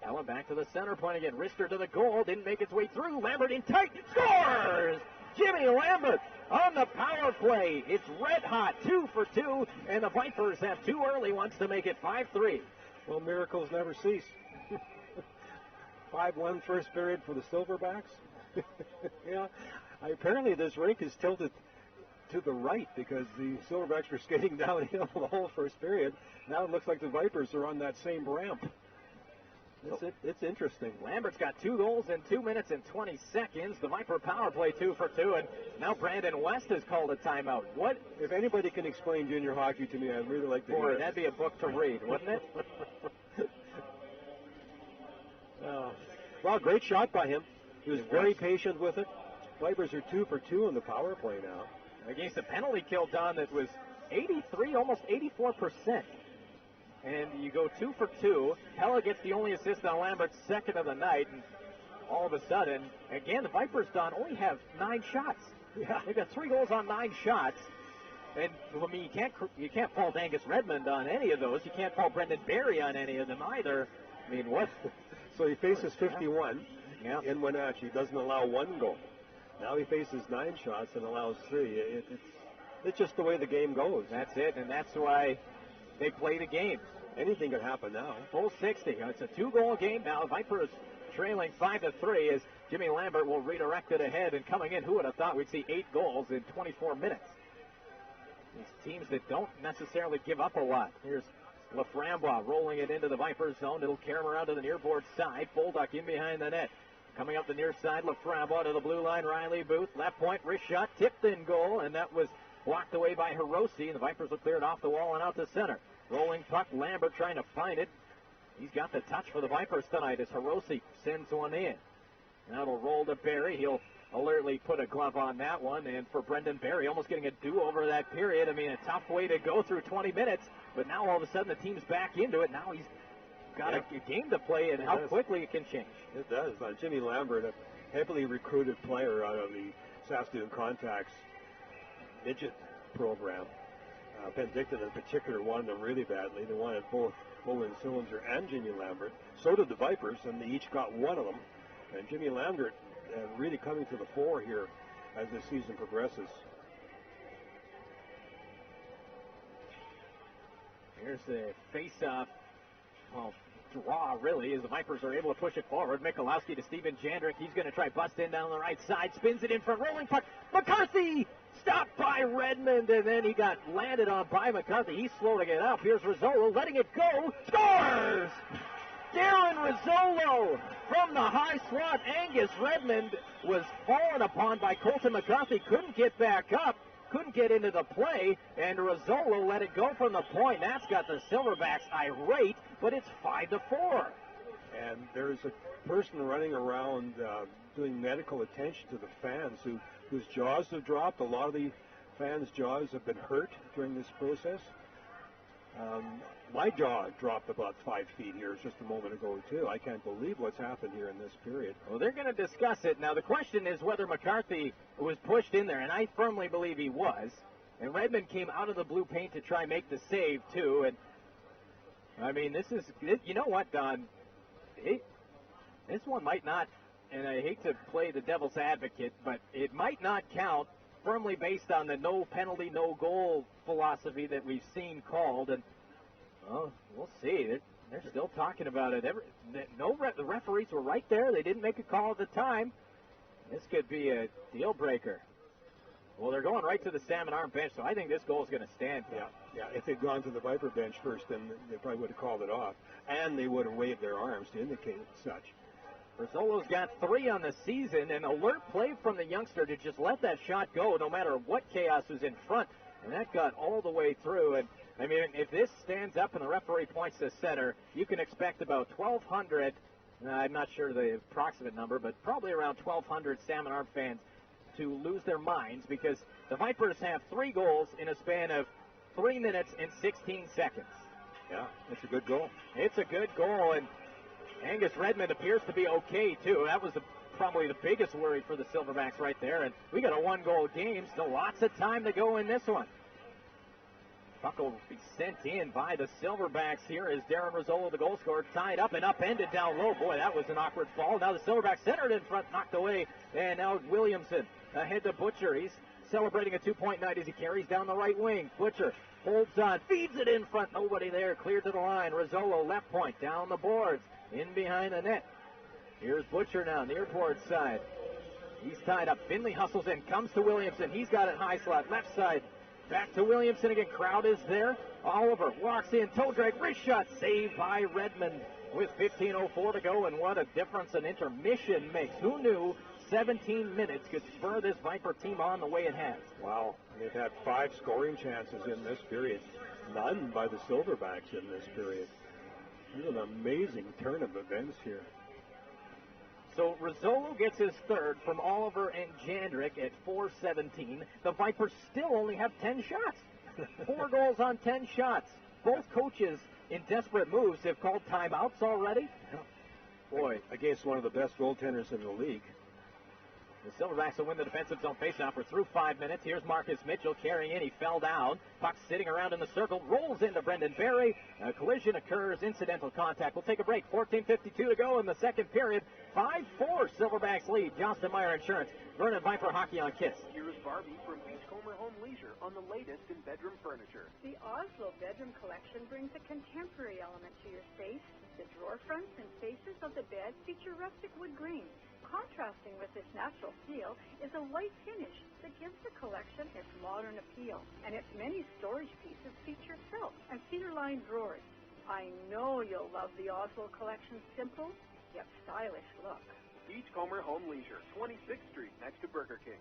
Ella back to the center point again. Rister to the goal. Didn't make its way through. Lambert in tight. Scores! Jimmy Lambert on the power play. It's red hot. 2 for 2. And the Vipers have 2 early ones to make it 5-3. Well, miracles never cease. 5-1 first period for the Silverbacks. Yeah. Apparently this rink is tilted to the right because the Silverbacks were skating downhill the whole first period. Now it looks like the Vipers are on that same ramp. It's interesting. Lambert's got 2 goals in 2 minutes and 20 seconds. The Viper power play 2 for 2, and now Brandon West has called a timeout. What? If anybody can explain junior hockey to me, I'd really like to hear it. That'd be a book to read, wouldn't it? Well, great shot by him. He was very patient with it. Vipers are 2 for 2 on the power play now. Against a penalty kill, Don, that was 83, almost 84%. And you go 2 for 2. Pella gets the only assist on Lambert's second of the night. And all of a sudden, again, the Vipers, Don, only have 9 shots. Yeah. They've got 3 goals on 9 shots. And, I mean, you can't fault Angus Redmond on any of those. You can't fault Brendan Barry on any of them either. I mean, what? So he faces 51 in Wenatchee. He doesn't allow 1 goal. Now he faces 9 shots and allows 3. It's just the way the game goes. That's it, and that's why they play the game. Anything could happen now. Full 60. It's a 2-goal game now. Vipers trailing 5-3 as Jimmy Lambert will redirect it ahead. And coming in, who would have thought we'd see 8 goals in 24 minutes? These teams that don't necessarily give up a lot. Here's Laframbois rolling it into the Vipers zone. It'll carry him around to the near board side. Bolduc in behind the net. Coming up the near side, Laframbois to the blue line. Riley Booth, left point, wrist shot, tipped in goal, and that was blocked away by Hirose. The Vipers will clear it off the wall and out to center. Rolling puck, Lambert trying to find it. He's got the touch for the Vipers tonight as Hirose sends one in. Now it'll roll to Barry. He'll alertly put a glove on that one. And for Brendan Barry, almost getting a do-over that period. I mean, a tough way to go through 20 minutes. But now all of a sudden the team's back into it. Now he's got a game to play, and how quickly it can change. It does. Jimmy Lambert, a heavily recruited player out of the Saskatoon Contacts midget program. Penticton in particular wanted them really badly. They wanted both Owen Sillinger and Jimmy Lambert. So did the Vipers, and they each got one of them. And Jimmy Lambert really coming to the fore here as the season progresses. Here's the face-off. Well, draw, really, as the Vipers are able to push it forward. Michalowski to Steven Jandrick. He's going to try bust in down the right side. Spins it in front. Rolling puck. McCarthy! Stopped by Redmond, and then he got landed on by McCarthy. He's slow to get up. Here's Rizzolo letting it go. Scores! Darren Rizzolo from the high slot. Angus Redmond was fallen upon by Colton McCarthy. Couldn't get back up. Couldn't get into the play, and Rizzolo let it go from the point. That's got the Silverbacks irate, but it's 5-4. And there's a person running around doing medical attention to the fans whose jaws have dropped. A lot of the fans' jaws have been hurt during this process. My jaw dropped about 5 feet here just a moment ago, too. I can't believe what's happened here in this period. Well, they're going to discuss it. Now, the question is whether McCarthy was pushed in there, and I firmly believe he was. And Redmond came out of the blue paint to try and make the save, too. And, I mean, you know what, Don? This one might not, and I hate to play the devil's advocate, but it might not count firmly based on the no penalty, no goal philosophy that we've seen called. And, well, we'll see. They're still talking about it. The referees were right there. They didn't make a call at the time. This could be a deal breaker. Well, they're going right to the Salmon Arm bench, so I think this goal is going to stand. Yeah. If they'd gone to the Viper bench first, then they probably would have called it off, and they would have waved their arms to indicate such. Rizzolo's got 3 on the season, and alert play from the youngster to just let that shot go no matter what chaos was in front, and that got all the way through. And I mean, if this stands up and the referee points to center, you can expect about 1,200, I'm not sure the approximate number, but probably around 1,200 Salmon Arm fans to lose their minds because the Vipers have 3 goals in a span of 3 minutes and 16 seconds. Yeah, it's a good goal. It's a good goal, and Angus Redmond appears to be okay, too. That was probably the biggest worry for the Silverbacks right there, and we got a 1-goal game, still lots of time to go in this one. Puck will be sent in by the Silverbacks here as Darren Rizzolo, the goal scorer, tied up and upended down low. Boy, that was an awkward fall. Now the Silverbacks centered in front, knocked away, and now Williamson ahead to Butcher. He's celebrating a 2-point night as he carries down the right wing. Butcher holds on, feeds it in front. Nobody there, cleared to the line. Rizzolo, left point, down the boards, in behind the net. Here's Butcher now, near board side. He's tied up. Finley hustles in, comes to Williamson. He's got it high slot, left side. Back to Williamson again. Crowd is there. Oliver walks in, toe drag, wrist shot, saved by Redmond with 15:04 to go. And what a difference an intermission makes. Who knew 17 minutes could spur this Viper team on the way it has? Wow, they've had 5 scoring chances in this period. None by the Silverbacks in this period. This is an amazing turn of events here. So Rizzolo gets his third from Oliver and Jandrick at 4:17. The Vipers still only have 10 shots. 4 goals on 10 shots. Both coaches in desperate moves have called timeouts already. Boy, against one of the best goaltenders in the league. The Silverbacks will win the defensive zone faceoff. We're through 5 minutes. Here's Marcus Mitchell carrying in. He fell down. Puck sitting around in the circle. Rolls into Brendan Barry. A collision occurs. Incidental contact. We'll take a break. 14:52 to go in the second period. 5-4 Silverbacks lead. Johnston Meyer Insurance. Vernon Viper Hockey on KISS. Here's Barbie from Beachcomber Home Leisure on the latest in bedroom furniture. The Oslo Bedroom Collection brings a contemporary element to your space. The drawer fronts and faces of the bed feature rustic wood grain. Contrasting with this natural feel is a white finish that gives the collection its modern appeal. And its many storage pieces feature silk and cedar-lined drawers. I know you'll love the Oslo Collection's simple yet stylish look. Beachcomber Home Leisure, 26th Street, next to Burger King.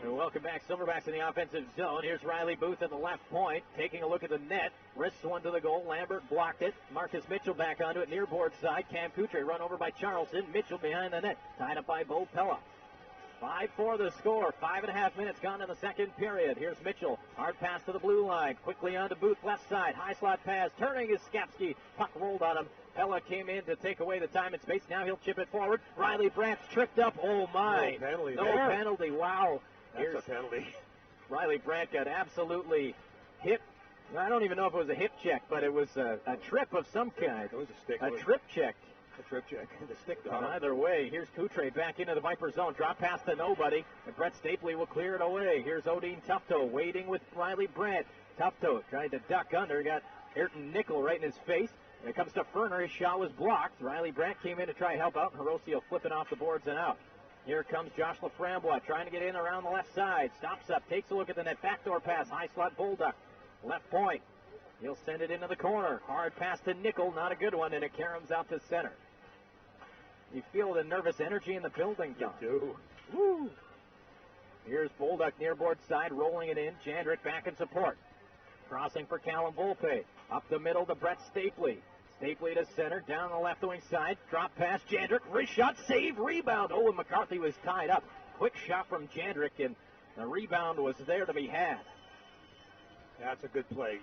And welcome back, Silverbacks in the offensive zone. Here's Riley Booth at the left point, taking a look at the net. Wrists one to the goal. Lambert blocked it. Marcus Mitchell back onto it, near board side. Cam Coutre run over by Charleston. Mitchell behind the net, tied up by Bo Pella. 5-4 the score. 5.5 minutes gone in the second period. Here's Mitchell. Hard pass to the blue line. Quickly on to Booth, left side. High slot pass. Turning is Skapski. Puck rolled on him. Pella came in to take away the time and space. Now he'll chip it forward. Riley Brandt's tripped up. Oh, my. No penalty. Wow. That's a penalty. Riley Brandt got absolutely hip. I don't even know if it was a hip check, but it was a trip of some kind. It was a stick. A trip check. A trip check. The stick. Either way, here's Coutre back into the Viper zone. Drop pass to nobody. And Brett Stapley will clear it away. Here's Odeen Tufto waiting with Riley Brandt. Tufto tried to duck under. Got Ayrton Nickel right in his face. And it comes to Ferner. His shot was blocked. Riley Brandt came in to try to help out. Hiroshi will flip it off the boards and out. Here comes Josh Laframbois trying to get in around the left side. Stops up, takes a look at the net. Backdoor pass, high slot Bolduc. Left point. He'll send it into the corner. Hard pass to Nickel, not a good one, and it caroms out to center. You feel the nervous energy in the building, John. You do. Woo! Here's Bolduc near board side, rolling it in. Jandrick back in support. Crossing for Callum Volpe. Up the middle to Brett Stapley. Stapley to center, down the left wing side. Drop pass, Jandrick. Wrist shot, save, rebound. Oh, and McCarthy was tied up. Quick shot from Jandrick, and the rebound was there to be had. That's a good play.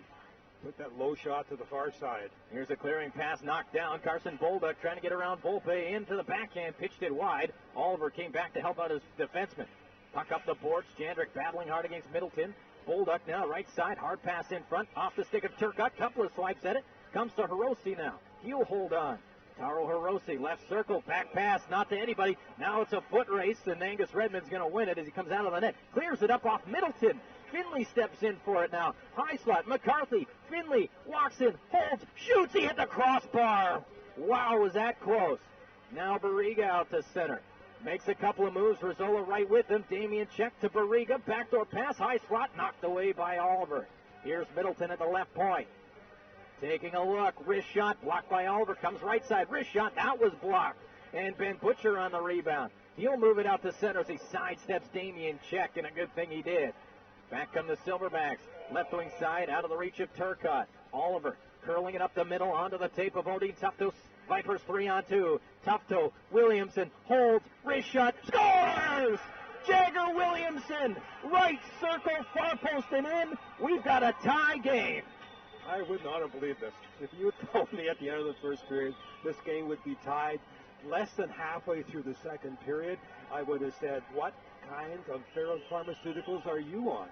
Put that low shot to the far side. Here's a clearing pass, knocked down. Carson Bolduc trying to get around Volpe into the backhand, pitched it wide. Oliver came back to help out his defenseman. Puck up the boards, Jandrick battling hard against Middleton. Bolduc now right side, hard pass in front, off the stick of Turcotte. Couple of swipes at it. Comes to Hiroshi now. He'll hold on. Taro Hiroshi, left circle, back pass, not to anybody. Now it's a foot race, and Angus Redmond's going to win it as he comes out of the net. Clears it up off Middleton. Finley steps in for it now. High slot, McCarthy. Finley walks in, holds, shoots. He hit the crossbar. Wow, was that close. Now Barriga out to center. Makes a couple of moves. Rizzolo right with him. Damien check to Barriga. Backdoor pass, high slot, knocked away by Oliver. Here's Middleton at the left point. Taking a look, wrist shot, blocked by Oliver, comes right side, wrist shot, that was blocked. And Ben Butcher on the rebound. He'll move it out to center as he sidesteps Damien Check, and a good thing he did. Back come the Silverbacks, left wing side, out of the reach of Turcotte. Oliver curling it up the middle, onto the tape of Odeen Tufto. Vipers 3-on-2. Tufto, Williamson, holds, wrist shot, scores! Jagger Williamson, right circle, far post and in. We've got a tie game. I would not have believed this. If you had told me at the end of the first period this game would be tied less than halfway through the second period, I would have said, what kind of pharmaceuticals are you on?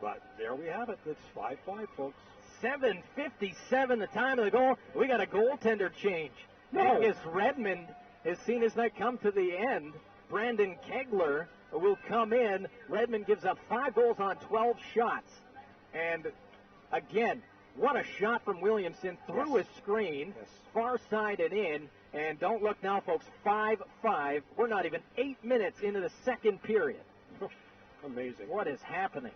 But there we have it. It's 5-5, folks. 7:57 the time of the goal. We got a goaltender change. No. Angus Redmond has seen his night come to the end. Brandon Kegler will come in. Redmond gives up 5 goals on 12 shots. And again, what a shot from Williamson through his screen, far side and in. And don't look now, folks, 5-5. We're not even 8 minutes into the second period. Amazing. What is happening?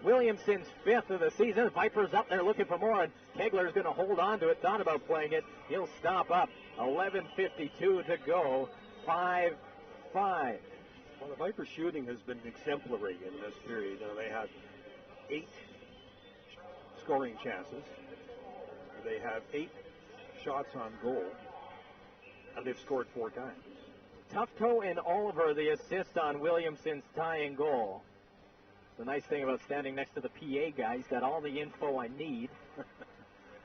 Williamson's 5th of the season. Vipers up there looking for more, and Kegler's going to hold on to it. Thought about playing it. He'll stop up. 11:52 to go. 5-5. Well, the Vipers shooting has been exemplary in this period. They had 8 scoring chances. They have 8 shots on goal, and they've scored 4 times. Tufto and Oliver, the assist on Williamson's tying goal. The nice thing about standing next to the PA guy, he's got all the info I need.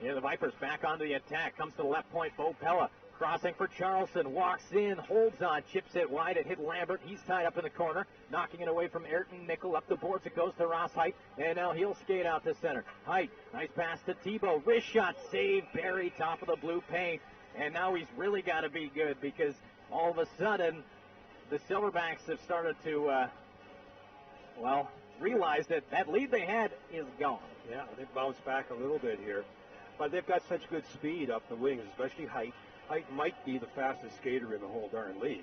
Yeah, the Vipers back onto the attack. Comes to the left point, Bo Pella. Crossing for Charleston, walks in, holds on, chips it wide. It hit Lambert. He's tied up in the corner, knocking it away from Ayrton Nickel. Up the boards it goes to Ross Height, and now he'll skate out to center. Height, nice pass to Tebow. Wrist shot, save, Barry, top of the blue paint. And now he's really got to be good because all of a sudden the Silverbacks have started to, realize that that lead they had is gone. Yeah, they've bounced back a little bit here. But they've got such good speed up the wings, especially Height. Height might be the fastest skater in the whole darn league.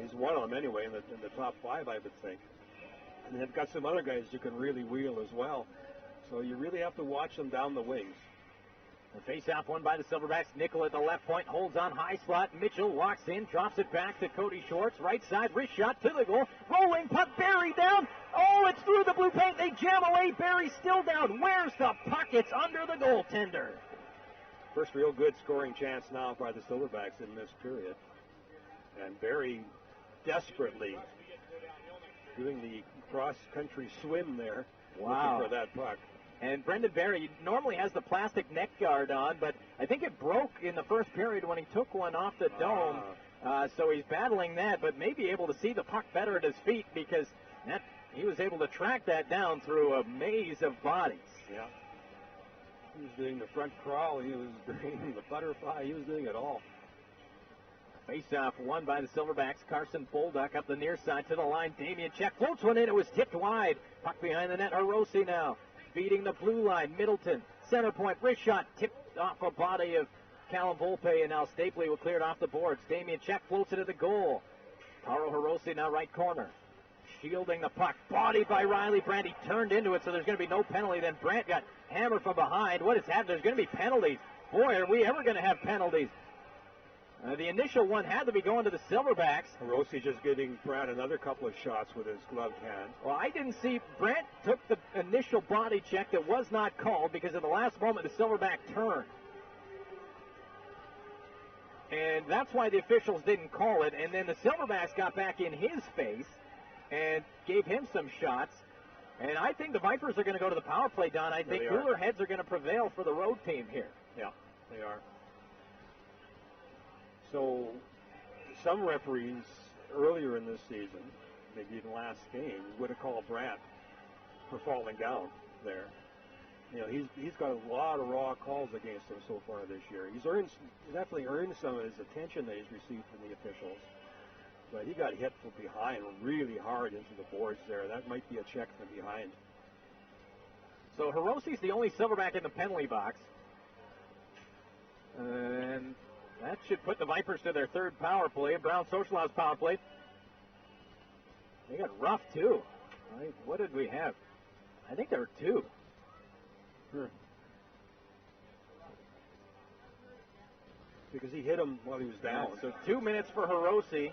He's one of them anyway in the top 5, I would think. And they've got some other guys who can really wheel as well. So you really have to watch them down the wings. The face-off won by the Silverbacks. Nickel at the left point, holds on high slot. Mitchell walks in, drops it back to Cody Schwartz. Right side, wrist shot to the goal. Rolling puck, Barry down. Oh, it's through the blue paint. They jam away. Barry still down. Where's the puck? It's under the goaltender. First real good scoring chance now by the Silverbacks in this period. And Barry desperately doing the cross-country swim there. Wow. Looking for that puck. And Brendan Barry normally has the plastic neck guard on, but I think it broke in the first period when he took one off the dome. So he's battling that, but may be able to see the puck better at his feet because he was able to track that down through a maze of bodies. Yeah. He was doing the front crawl. He was doing the butterfly. He was doing it all. Face-off won by the Silverbacks. Carson Bolduc up the near side to the line. Damian Check floats one in. It was tipped wide. Puck behind the net. Hirose now beating the blue line. Middleton, center point, wrist shot, tipped off a body of Callum Volpe, and now Stapley will clear it off the boards. Damian Check floats it to the goal. Taro Hirose now right corner. Shielding the puck. Bodied by Riley Brandt. He turned into it, so there's going to be no penalty. Then Brandt got hammered from behind. What has happened? There's going to be penalties. Boy, are we ever going to have penalties. The initial one had to be going to the Silverbacks. Hirose just giving Brandt another couple of shots with his gloved hand. Well, I didn't see. Brandt took the initial body check that was not called because at the last moment the Silverback turned. And that's why the officials didn't call it. And then the Silverbacks got back in his face and gave him some shots. And I think the Vipers are going to go to the power play, Don. I think cooler heads are going to prevail for the road team here. Yeah, they are. So some referees earlier in this season, maybe even last game, would have called Brandt for falling down there. You know, he's got a lot of raw calls against him so far this year. He's definitely earned some of his attention that he's received from the officials. But he got hit from behind really hard into the boards there. That might be a check from behind. So Hirose's the only Silverback in the penalty box. And that should put the Vipers to their third power play. Brown Socialhouse power play. They got rough, too. What did we have? I think there were 2. Because he hit him while he was down. So 2 minutes for Hirose.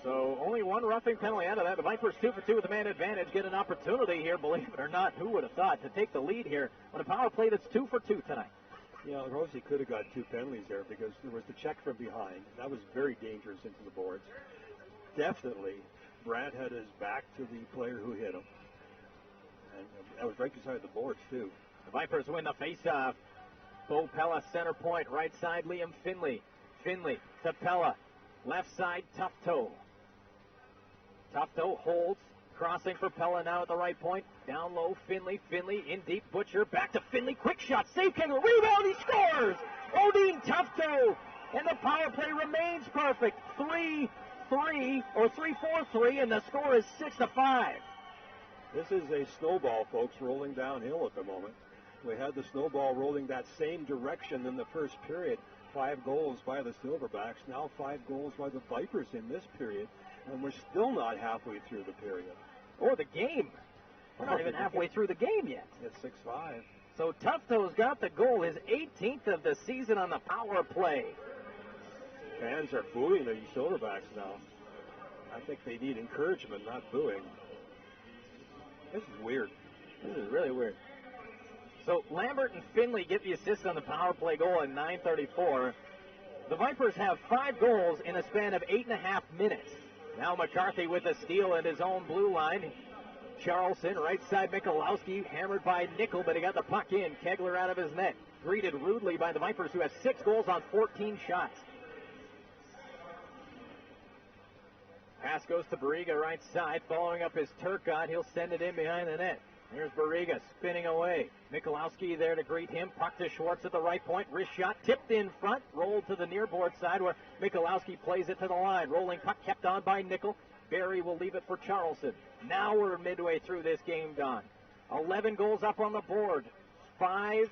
So only one roughing penalty out of that. The Vipers 2 for 2 with the man advantage. Get an opportunity here, believe it or not. Who would have thought to take the lead here on a power play that's 2 for 2 tonight? Yeah, Hirose could have got 2 penalties there because there was the check from behind. That was very dangerous into the boards. Definitely, Brandt had his back to the player who hit him. And that was right beside the boards, too. The Vipers win the faceoff. Bo Pella, center point. Right side, Liam Finley. Finley to Pella. Left side, Tufto. Tufto holds, crossing for Pella now at the right point. Down low, Finley in deep, Butcher, back to Finley, quick shot, save Kegler, rebound, he scores! Odeen Tufto, and the power play remains perfect. 3-4-3, and the score is 6-5. This is a snowball, folks, rolling downhill at the moment. We had the snowball rolling that same direction in the first period. 5 goals by the Silverbacks, now 5 goals by the Vipers in this period, and we're still not halfway through the period. Or the game. We're not even halfway through the game yet. It's 6-5. So Tufto's got the goal, his 18th of the season on the power play. Fans are booing the Silverbacks now. I think they need encouragement, not booing. This is weird. This is really weird. So Lambert and Finley get the assist on the power play goal in 9:34. The Vipers have 5 goals in a span of 8.5 minutes. Now McCarthy with a steal at his own blue line. Charleston, right side Michalowski, hammered by Nickel, but he got the puck in. Kegler out of his net. Greeted rudely by the Vipers, who have 6 goals on 14 shots. Pass goes to Barriga, right side, following up his Turcotte. He'll send it in behind the net. Here's Barriga spinning away. Michalowski there to greet him. Puck to Schwartz at the right point. Wrist shot tipped in front. Rolled to the near board side where Michalowski plays it to the line. Rolling puck kept on by Nickel. Barry will leave it for Charleston. Now we're midway through this game, Don. 11 goals up on the board. 5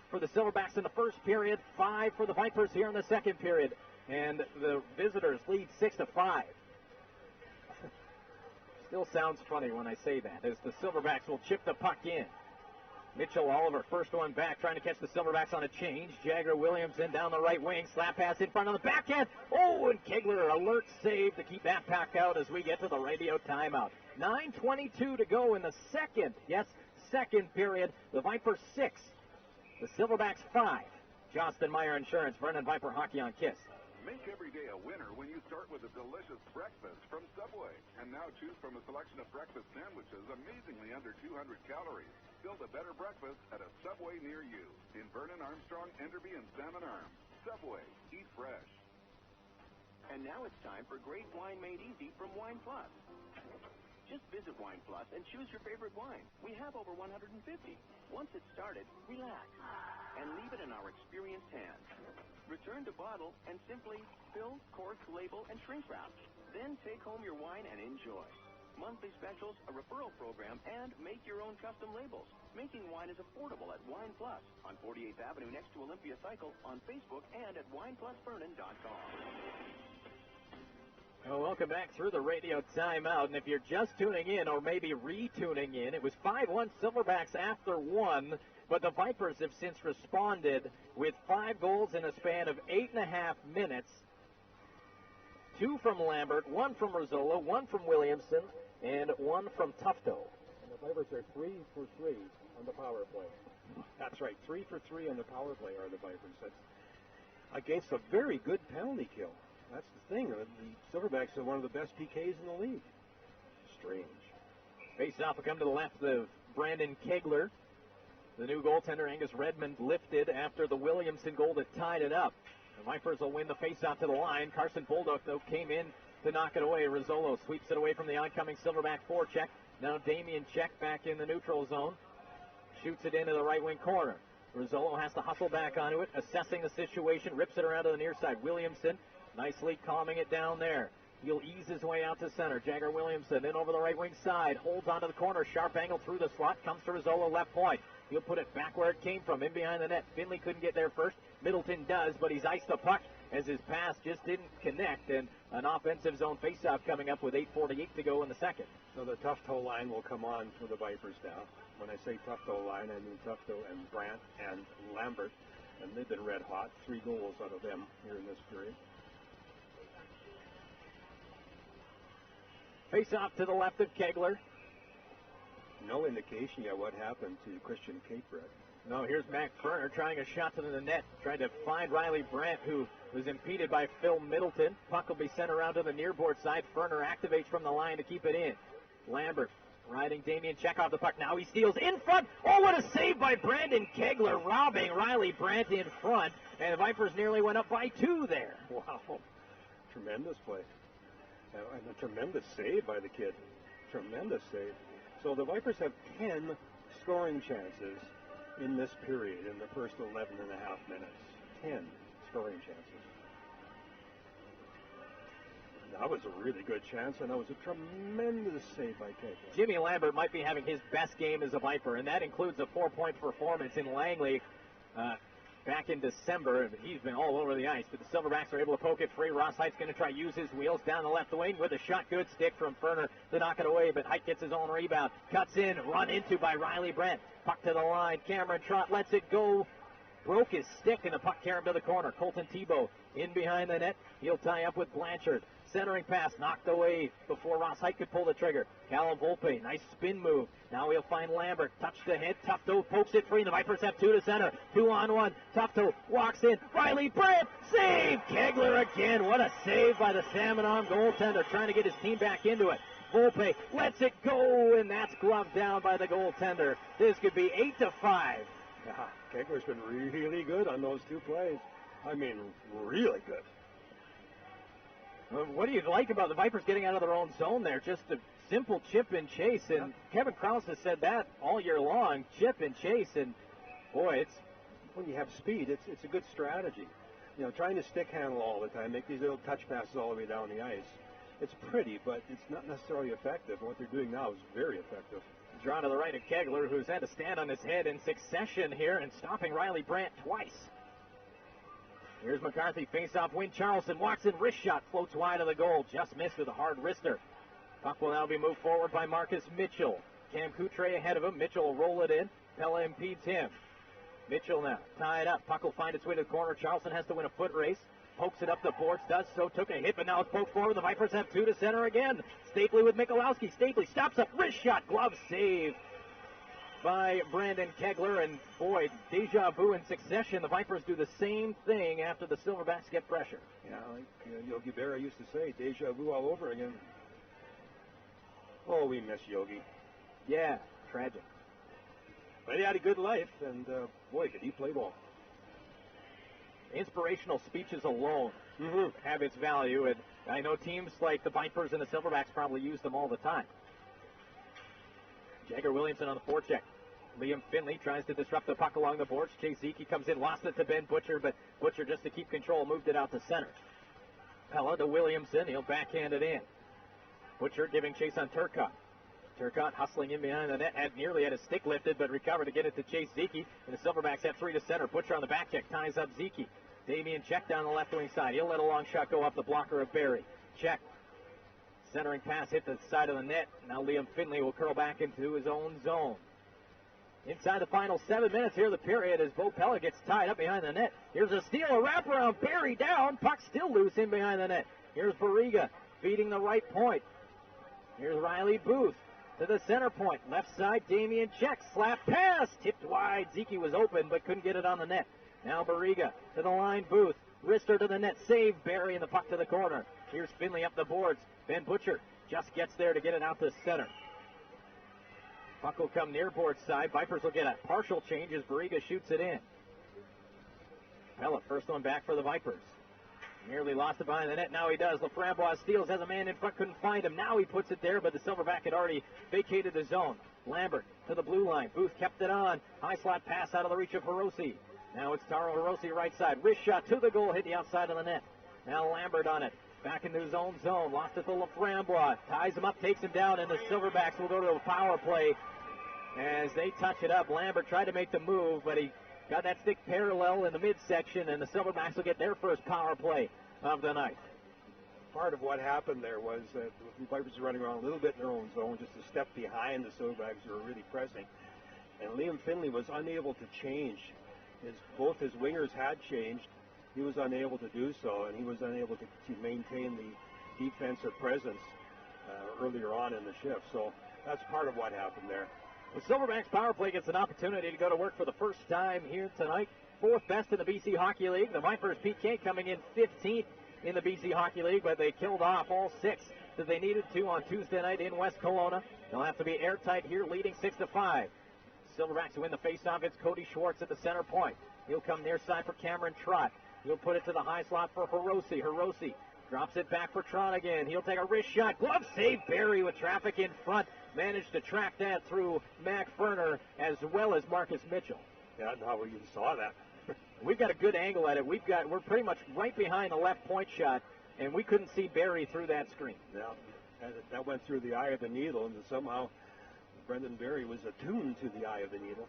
for the Silverbacks in the first period. 5 for the Vipers here in the second period. And the visitors lead 6-5. Still sounds funny when I say that, as the Silverbacks will chip the puck in. Mitchell Oliver, first one back, trying to catch the Silverbacks on a change. Jagger Williamson down the right wing, slap pass in front on the backhand. Oh, and Kegler, alert save to keep that puck out as we get to the radio timeout. 9:22 to go in the second period. The Vipers 6, the Silverbacks 5. Johnston Meyer Insurance, Vernon Viper Hockey on KISS. Make every day a winner when you start with a delicious breakfast from Subway. And now choose from a selection of breakfast sandwiches amazingly under 200 calories. Build a better breakfast at a Subway near you. In Vernon, Armstrong, Enderby, and Salmon Arm. Subway. Eat fresh. And now it's time for great wine made easy from Wine Plus. Just visit Wine Plus and choose your favorite wine. We have over 150. Once it's started, relax and leave it in our experienced hands. Return to bottle and simply fill, cork, label, and shrink wrap. Then take home your wine and enjoy. Monthly specials, a referral program, and make your own custom labels. Making wine is affordable at Wine Plus on 48th Avenue next to Olympia Cycle, on Facebook, and at wineplusvernon.com. Well, welcome back through the radio timeout. And if you're just tuning in or maybe re-tuning in, it was 5-1 Silverbacks after 1. But the Vipers have since responded with 5 goals in a span of 8.5 minutes. 2 from Lambert, 1 from Rosolo, 1 from Williamson, and 1 from Tufto. And the Vipers are 3 for 3 on the power play. That's right, 3 for 3 on the power play are the Vipers. That's against a very good penalty kill. That's the thing. The Silverbacks are one of the best PKs in the league. Strange. Face-off will come to the left of Brandon Kegler. The new goaltender, Angus Redmond, lifted after the Williamson goal that tied it up. The Vipers will win the face-off to the line. Carson Bulldog, though, came in to knock it away. Rizzolo sweeps it away from the oncoming Silverback forecheck. Now Damian Check back in the neutral zone. Shoots it into the right wing corner. Rizzolo has to hustle back onto it, assessing the situation, rips it around to the near side. Williamson nicely calming it down there. He'll ease his way out to center. Jagger Williamson in over the right wing side. Holds onto the corner. Sharp angle through the slot. Comes to Rizzolo left point. He'll put it back where it came from, in behind the net. Finley couldn't get there first. Middleton does, but he's iced the puck as his pass just didn't connect. And an offensive zone faceoff coming up with 8:48 to go in the second. So the Tufto line will come on for the Vipers now. When I say Tufto line, I mean Tufto and Brandt and Lambert. And they've been red hot. 3 goals out of them here in this period. Face off to the left of Kegler. No indication yet what happened to Christian Capebread. No, here's Mac Ferner trying a shot to the net, trying to find Riley Brandt, who was impeded by Phil Middleton. Puck will be sent around to the near board side. Ferner activates from the line to keep it in. Lambert riding Damian Check off the puck. Now he steals in front. Oh, what a save by Brandon Kegler, robbing Riley Brandt in front. And the Vipers nearly went up by 2 there. Wow. Tremendous play. And a tremendous save by the kid. Tremendous save. So the Vipers have 10 scoring chances in this period, in the first 11 and a half minutes. 10 scoring chances. That was a really good chance, and that was a tremendous save by Kegler. Jimmy Lambert might be having his best game as a Viper, and that includes a 4-point performance in Langley back in December. And he's been all over the ice, but the Silverbacks are able to poke it free. Ross Height's going to try to use his wheels down the left wing with a shot. Good stick from Vernon to knock it away, but Height gets his own rebound. Cuts in, run into by Riley Brent. Puck to the line. Cameron Trott lets it go. Broke his stick, and the puck carried him to the corner. Colton Tebow in behind the net. He'll tie up with Blanchard. Centering pass knocked away before Ross Height could pull the trigger. Callum Volpe, nice spin move. Now he'll find Lambert. Touched ahead. Tufto pokes it free. The Vipers have 2 to center. 2-on-1. Tufto walks in. Riley Brant. Save! Kegler again. What a save by the Salmon Arm goaltender, trying to get his team back into it. Volpe lets it go, and that's gloved down by the goaltender. This could be 8-5. Yeah, Kegler's been really good on those 2 plays. I mean, really good. What do you like about the Vipers getting out of their own zone there? Just a simple chip and chase, and Kevin Krause has said that all year long, chip and chase, and boy, it's when you have speed, it's a good strategy. You know, trying to stick handle all the time, make these little touch passes all the way down the ice. It's pretty, but it's not necessarily effective. What they're doing now is very effective. Drawn to the right of Kegler, who's had to stand on his head in succession here and stopping Riley Brant twice. Here's McCarthy, face-off win. Charleston walks in, wrist shot, floats wide of the goal. Just missed with a hard wrister. Puck will now be moved forward by Marcus Mitchell. Cam Coutre ahead of him. Mitchell will roll it in. Pella impedes him. Mitchell now tied up. Puck will find its way to the corner. Charleston has to win a foot race. Pokes it up the boards, does so, took a hit, but now it's poked forward. The Vipers have 2 to center again. Stapley with Michalowski. Stapley stops up, wrist shot, glove save by Brandon Kegler, and boy, deja vu in succession. The Vipers do the same thing after the Silverbacks get pressure. Yeah, like Yogi Berra used to say, deja vu all over again. Oh, we miss Yogi. Yeah, tragic. But he had a good life, and boy, could he play ball. Inspirational speeches alone have its value, and I know teams like the Vipers and the Silverbacks probably use them all the time. Jagger Williamson on the forecheck. Liam Finley tries to disrupt the puck along the boards. Chase Zeke comes in, lost it to Ben Butcher, but Butcher, just to keep control, moved it out to center. Pella to Williamson. He'll backhand it in. Butcher giving chase on Turcotte. Turcotte hustling in behind the net, nearly had his stick lifted, but recovered to get it to Chase Zeke. And the Silverbacks have 3 to center. Butcher on the back check, ties up Zeke. Damian Check down the left wing side. He'll let a long shot go off the blocker of Barry. Check. Centering pass hit the side of the net. Now Liam Finley will curl back into his own zone. Inside the final 7 minutes here of the period as Bo Pella gets tied up behind the net. Here's a steal, a wraparound, Barry down. Puck still loose in behind the net. Here's Barriga feeding the right point. Here's Riley Booth to the center point. Left side, Damian Check. Slap pass. Tipped wide. Zeke was open but couldn't get it on the net. Now Barriga to the line. Booth. Wrister to the net. Save Barry and the puck to the corner. Here's Finley up the boards. Ben Butcher just gets there to get it out to center. Puck will come near board side. Vipers will get a partial change as Barriga shoots it in. Pella, first one back for the Vipers. Nearly lost it behind the net. Now he does. Laframboise steals, has a man in front, couldn't find him. Now he puts it there, but the Silverback had already vacated the zone. Lambert to the blue line. Booth kept it on. High slot pass out of the reach of Hirose. Now it's Taro Hirose right side. Wrist shot to the goal, hit the outside of the net. Now Lambert on it. Back into his own zone. Lost it to Laframboise. Ties him up, takes him down, and the Silverbacks will go to a power play as they touch it up. Lambert tried to make the move, but he got that stick parallel in the midsection, and the Silverbacks will get their first power play of the night. Part of what happened there was that the Vipers were running around a little bit in their own zone, just a step behind the Silverbacks who were really pressing. And Liam Finley was unable to change. Both his wingers had changed. He was unable to do so, and he was unable to maintain the defensive presence earlier on in the shift. So that's part of what happened there. The Silverbacks power play gets an opportunity to go to work for the first time here tonight. 4th best in the BC Hockey League. The Vipers PK coming in 15th in the BC Hockey League, but they killed off all 6 that they needed to on Tuesday night in West Kelowna. They'll have to be airtight here, leading 6-5. Silverbacks win the faceoff. It's Cody Schwartz at the center point. He'll come near side for Cameron Trott. He'll put it to the high slot for Hirose. Hirose Drops it back for Tron again. He'll take a wrist shot. Glove save. Barry with traffic in front. Managed to track that through Mac Ferner as well as Marcus Mitchell. Yeah, now you saw that. We've got a good angle at it. We're pretty much right behind the left point shot, and we couldn't see Barry through that screen. Yeah, that went through the eye of the needle, and somehow Brendan Barry was attuned to the eye of the needle.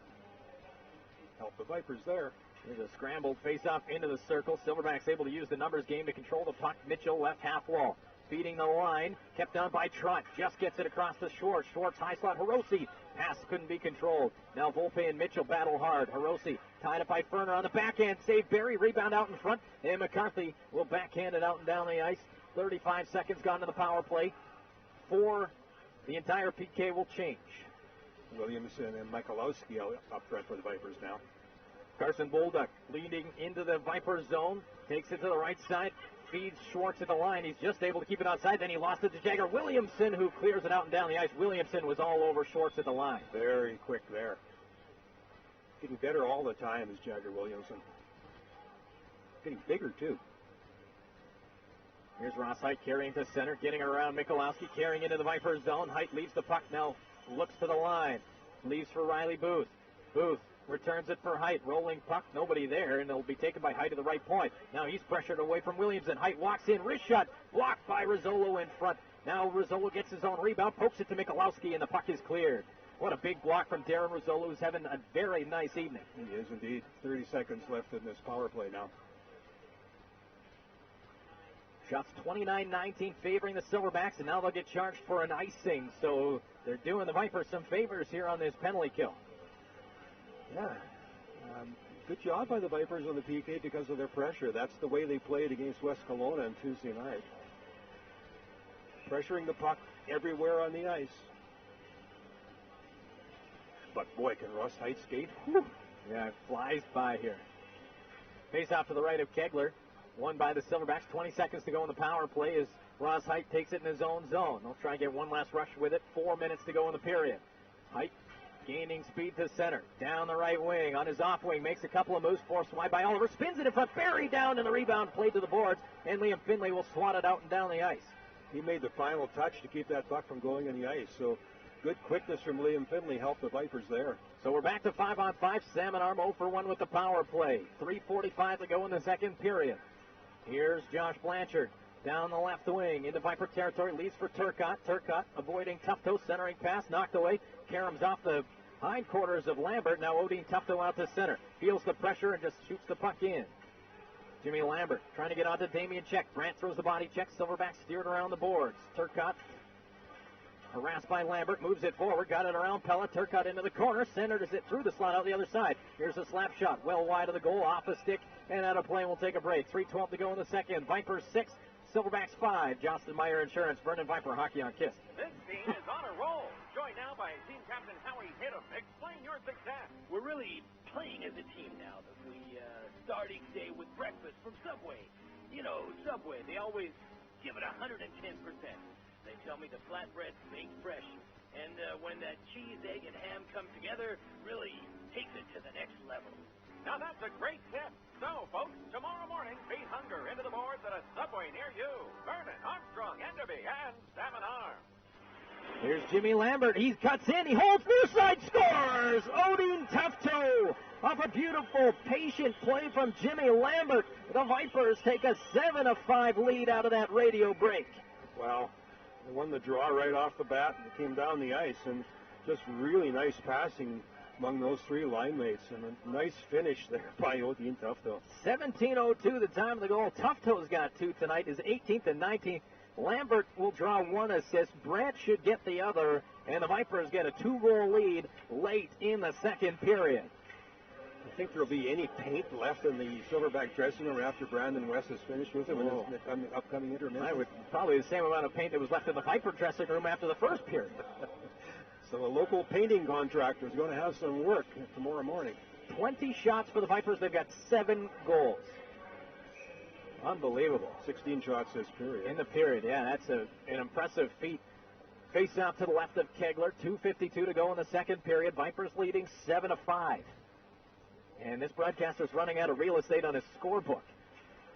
Help the Vipers there. There's a scrambled face-off into the circle. Silverbacks able to use the numbers game to control the puck. Mitchell left half wall. Feeding the line. Kept on by Trot. Just gets it across to Schwartz. Schwartz high slot. Hiroshi. Pass couldn't be controlled. Now Volpe and Mitchell battle hard. Hiroshi tied up by Ferner on the backhand. Save Barry. Rebound out in front. And McCarthy will backhand it out and down the ice. 35 seconds gone to the power play. The entire PK will change. Williamson and Michalowski up front for the Vipers now. Carson Bolduc leading into the Viper zone. Takes it to the right side. Feeds Schwartz at the line. He's just able to keep it outside. Then he lost it to Jagger Williamson, who clears it out and down the ice. Williamson was all over Schwartz at the line. Very quick there. Getting better all the time is Jagger Williamson. Getting bigger, too. Here's Ross Height carrying to center, getting around Michalowski, carrying into the Viper zone. Height leaves the puck now, looks to the line. Leaves for Riley Booth. Booth returns it for Height. Rolling puck, nobody there, and it'll be taken by Height to the right point. Now he's pressured away from Williamson. Height walks in, wrist shot, blocked by Rizzolo in front. Now Rizzolo gets his own rebound, pokes it to Michalowski, and the puck is cleared. What a big block from Darren Rizzolo, who's having a very nice evening. He is indeed. 30 seconds left in this power play now. Shots 29-19 favoring the Silverbacks, and now they'll get charged for an icing. So they're doing the Vipers some favors here on this penalty kill. Yeah. Good job by the Vipers on the PK because of their pressure. That's the way they played against West Kelowna on Tuesday night. Pressuring the puck everywhere on the ice. But boy, can Ross Height skate. Whew. Yeah, it flies by here. Face off to the right of Kegler. Won by the Silverbacks. 20 seconds to go in the power play as Ross Height takes it in his own zone. They'll try and get one last rush with it. 4 minutes to go in the period. Height gaining speed to center. Down the right wing. On his off wing. Makes a couple of moves. Forced wide by Oliver. Spins it in front. Buried down in the rebound. Played to the boards. And Liam Finley will swat it out and down the ice. He made the final touch to keep that puck from going in the ice. So good quickness from Liam Finley helped the Vipers there. So we're back to 5-on-5. Salmon Arm 0 for 1 with the power play. 3:45 to go in the second period. Here's Josh Blanchard down the left wing into Viper territory. Leads for Turcotte. Turcotte avoiding Tufto. Centering pass knocked away. Karam's off the hindquarters of Lambert. Now Odeen Tufto out to center. Feels the pressure and just shoots the puck in. Jimmy Lambert trying to get onto Damien Check. Brandt throws the body check. Silverback steered around the boards. Turcotte harassed by Lambert. Moves it forward. Got it around Pella. Turcotte into the corner. Centered it through the slot out the other side. Here's a slap shot. Well wide of the goal. Off the stick. And out of play. We'll take a break. 3:12 to go in the second. Vipers 6. Silverbacks 5. Johnston Meyer Insurance. Vernon Viper Hockey on KISS. This team is on a roll. Joined now by team captain Howie Hiddle. Explain your success. We're really playing as a team now that we start each day with breakfast from Subway. You know, Subway, they always give it 110%. They tell me the flatbread's baked fresh. And when that cheese, egg, and ham come together, really takes it to the next level. Now that's a great tip. So, folks, tomorrow morning, beat hunger into the boards at a Subway near you. Vernon, Armstrong, Enderby, and Salmon Arm. Here's Jimmy Lambert. He cuts in. He holds near side. Scores! Odeen Tufto off a beautiful, patient play from Jimmy Lambert. The Vipers take a 7-5 lead out of that radio break. Well, they won the draw right off the bat and came down the ice. And just really nice passing among those three line mates. And a nice finish there by Odeen Tufto. 17:02 the time of the goal. Tufto's got 2 tonight. His 18th and 19th. Lambert will draw 1 assist. Brandt should get the other. And the Vipers get a 2-goal lead late in the second period. I think there'll be any paint left in the Silverback dressing room after Brandon West is finished with him in his upcoming intermission. I would probably the same amount of paint that was left in the Viper dressing room after the first period. So a local painting contractor is going to have some work tomorrow morning. 20 shots for the Vipers. They've got 7 goals. Unbelievable. 16 shots this period. In the period, yeah, that's an impressive feat. Face out to the left of Kegler. 2:52 to go in the second period. Vipers leading 7-5. And this broadcaster's running out of real estate on his scorebook.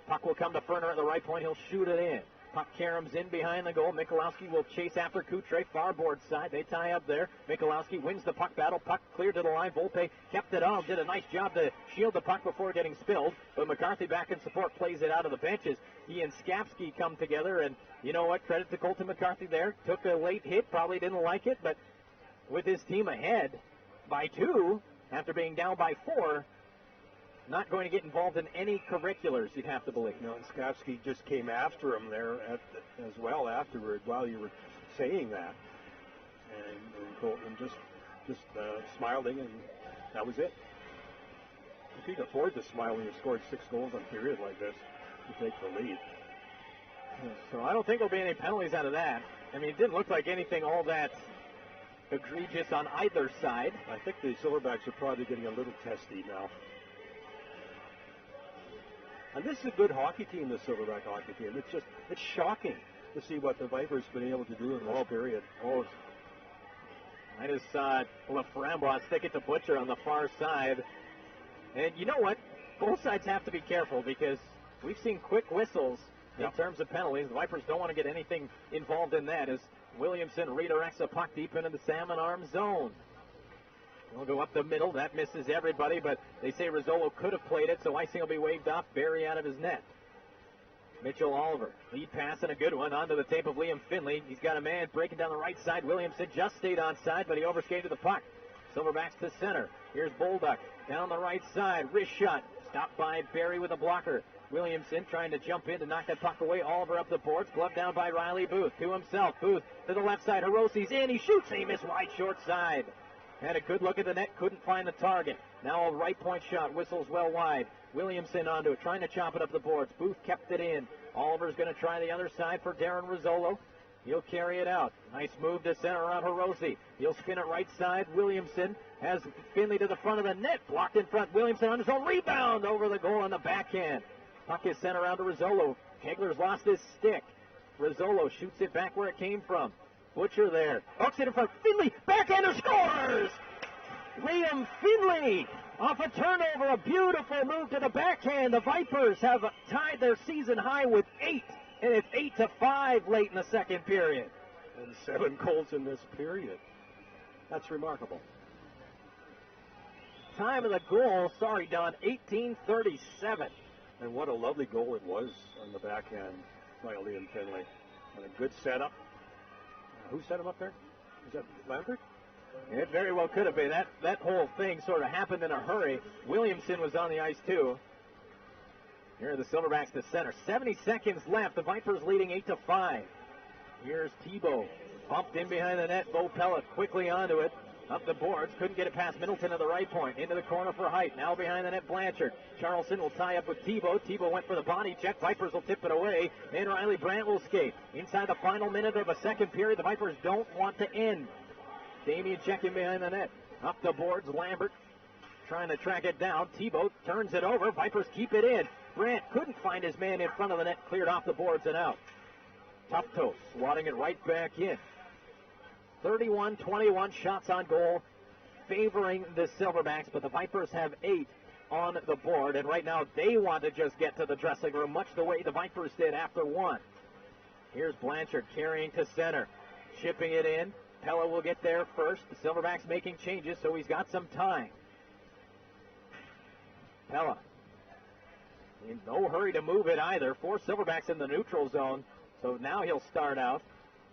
Puck will come to Ferner at the right point. He'll shoot it in. Puck caroms in behind the goal. Michalowski will chase after Couture, far board side. They tie up there. Michalowski wins the puck battle. Puck cleared to the line. Volpe kept it on. Did a nice job to shield the puck before getting spilled. But McCarthy back in support, plays it out of the benches. He and Skapski come together, and you know what? Credit to Colton McCarthy there. Took a late hit. Probably didn't like it, but with his team ahead by 2 after being down by 4, not going to get involved in any curriculars, you'd have to believe. No, and Skapski just came after him there as well afterward while you were saying that. And Colton just smiling, and that was it. You can afford to smile when you scored 6 goals on period like this to take the lead. So I don't think there'll be any penalties out of that. I mean, it didn't look like anything all that egregious on either side. I think the Silverbacks are probably getting a little testy now. And this is a good hockey team, the Silverback hockey team. It's shocking to see what the Vipers have been able to do in this period. Oh, I just saw Laframboise stick it to Butcher on the far side. And you know what? Both sides have to be careful because we've seen quick whistles in terms of penalties. The Vipers don't want to get anything involved in that as Williamson redirects a puck deep into the Salmon Arm zone. He'll go up the middle. That misses everybody, but they say Rizzolo could have played it, so icing will be waved off. Barry out of his net. Mitchell Oliver, lead pass and a good one onto the tape of Liam Finley. He's got a man breaking down the right side. Williamson just stayed onside, but he overskated the puck. Silverbacks to center. Here's Bolduc down the right side. Wrist shot. Stopped by Barry with a blocker. Williamson trying to jump in to knock that puck away. Oliver up the boards. Glove down by Riley Booth. To himself. Booth to the left side. Hirosi's in. He shoots. He missed wide short side. Had a good look at the net. Couldn't find the target. Now a right point shot. Whistles well wide. Williamson onto it. Trying to chop it up the boards. Booth kept it in. Oliver's going to try the other side for Darren Rizzolo. He'll carry it out. Nice move to center around Hirosi. He'll spin it right side. Williamson has Finley to the front of the net. Blocked in front. Williamson on his own rebound over the goal on the backhand. Puck is sent around to Rizzolo. Kegler's lost his stick. Rizzolo shoots it back where it came from. Butcher there. Hooks it in front. Finley, backhander, scores! Liam Finley off a turnover. A beautiful move to the backhand. The Vipers have tied their season high with 8. And it's 8-5 late in the second period. And 7 goals in this period. That's remarkable. Time of the goal, sorry, Don, 18:37. And what a lovely goal it was on the backhand by Liam Finley. And a good setup. Who set him up there? Is that Lambert? It very well could have been. That whole thing sort of happened in a hurry. Williamson was on the ice, too. Here are the Silverbacks to center. 70 seconds left. The Vipers leading 8-5. Here's Tebow. Bumped in behind the net. Bo Pellet quickly onto it. Up the boards. Couldn't get it past Middleton to the right point. Into the corner for Height. Now behind the net, Blanchard. Charleston will tie up with Tebow. Tebow went for the body check. Vipers will tip it away. And Riley Brandt will skate. Inside the final minute of a second period, the Vipers don't want to end. Damien checking behind the net. Up the boards, Lambert trying to track it down. Tebow turns it over. Vipers keep it in. Brandt couldn't find his man in front of the net. Cleared off the boards and out. Tufto swatting it right back in. 31-21 shots on goal favoring the Silverbacks, but the Vipers have 8 on the board, and right now they want to just get to the dressing room, much the way the Vipers did after 1. Here's Blanchard carrying to center, shipping it in. Pella will get there first. The Silverbacks making changes, so he's got some time. Pella in no hurry to move it either. 4 Silverbacks in the neutral zone, so now he'll start out.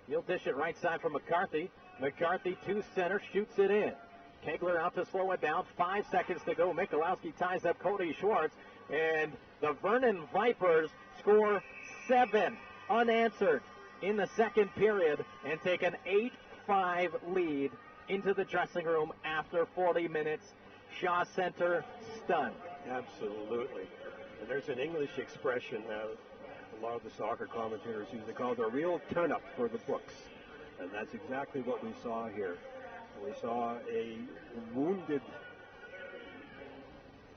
He'll dish it right side for McCarthy. McCarthy to center, shoots it in. Kegler out to slow it down. 5 seconds to go. Michalowski ties up Cody Schwartz. And the Vernon Vipers score 7 unanswered in the second period and take an 8-5 lead into the dressing room after 40 minutes. Shaw Center stunned. Absolutely. And there's an English expression a lot of the soccer commentators use. They call it a real turn-up for the books. And that's exactly what we saw here. We saw a wounded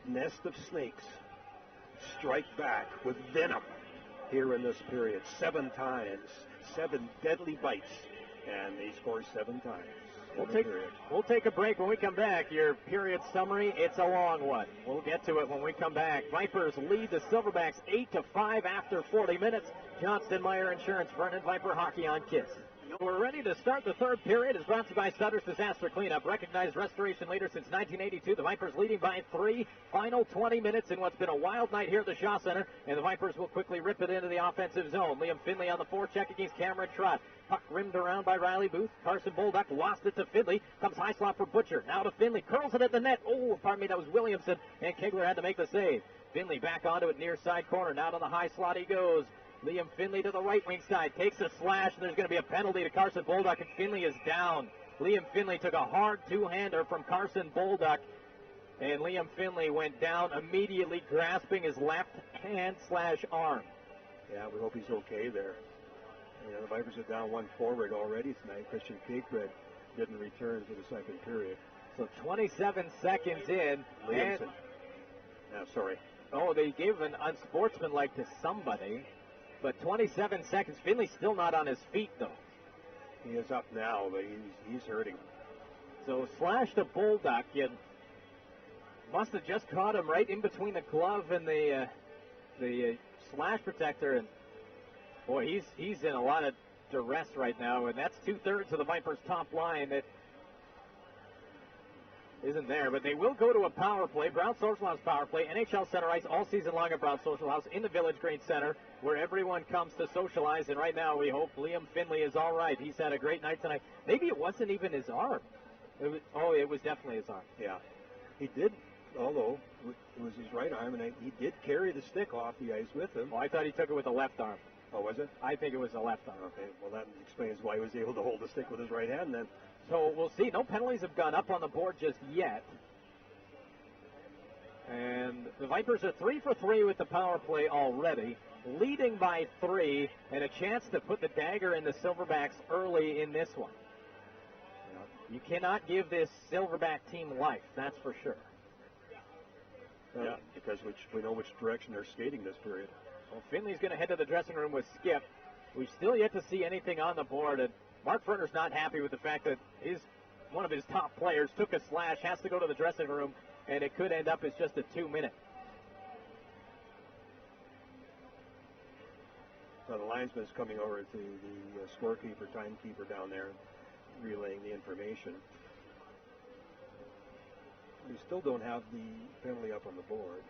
nest of snakes strike back with venom here in this period. 7 times, 7 deadly bites, and they scored 7 times. We'll take a break. When we come back, your period summary, it's a long one. We'll get to it when we come back. Vipers lead the Silverbacks 8-5 after 40 minutes. Johnston Meyer Insurance, Vernon Viper Hockey on KISS. We're ready to start the third period. It's brought to you by Sutter's Disaster Cleanup. Recognized restoration leader since 1982. The Vipers leading by 3. Final 20 minutes in what's been a wild night here at the Shaw Center. And the Vipers will quickly rip it into the offensive zone. Liam Finley on the forecheck against Cameron Trott. Puck rimmed around by Riley Booth. Carson Bolduc lost it to Finley. Comes high slot for Butcher. Now to Finley. Curls it at the net. Oh, pardon me, that was Williamson. And Kegler had to make the save. Finley back onto it near side corner. Now to the high slot he goes. Liam Finley to the right wing side. Takes a slash, and there's going to be a penalty to Carson Bolduc, and Finley is down. Liam Finley took a hard two-hander from Carson Bolduc, and Liam Finley went down immediately, grasping his left hand/arm. Yeah, we hope he's okay there. You know, the Vipers are down one forward already tonight. Christian Cakered didn't return for the second period. So 27 seconds in. Williamson. Sorry. Oh, they gave an unsportsmanlike to somebody. But 27 seconds. Finley's still not on his feet, though. He is up now, but he's hurting. So slash to Bolduc. You must have just caught him right in between the glove and the slash protector. And boy, he's in a lot of duress right now. And that's 2/3 of the Vipers' top line that isn't there, but they will go to a power play. Brown Social House power play. NHL Center Ice all season long at Brown Social House in the Village Green Center, where everyone comes to socialize. And right now, we hope Liam Finley is all right. He's had a great night tonight. Maybe it wasn't even his arm. It was definitely his arm. Yeah, he did. Although it was his right arm, and he did carry the stick off the ice with him. Oh, I thought he took it with the left arm. Oh, was it? I think it was the left arm. Okay, well that explains why he was able to hold the stick with his right hand then. So we'll see. No penalties have gone up on the board just yet. And the Vipers are 3 for 3 with the power play already, leading by 3, and a chance to put the dagger in the Silverbacks early in this one. You cannot give this Silverback team life, that's for sure. Yeah, because we know which direction they're skating this period. Well, Finley's going to head to the dressing room with Skip. We've still yet to see anything on the board, and Mark Verner's not happy with the fact that one of his top players took a slash, has to go to the dressing room, and it could end up as just a 2-minute. So the linesman's coming over to the scorekeeper, timekeeper down there, relaying the information. We still don't have the penalty up on the board.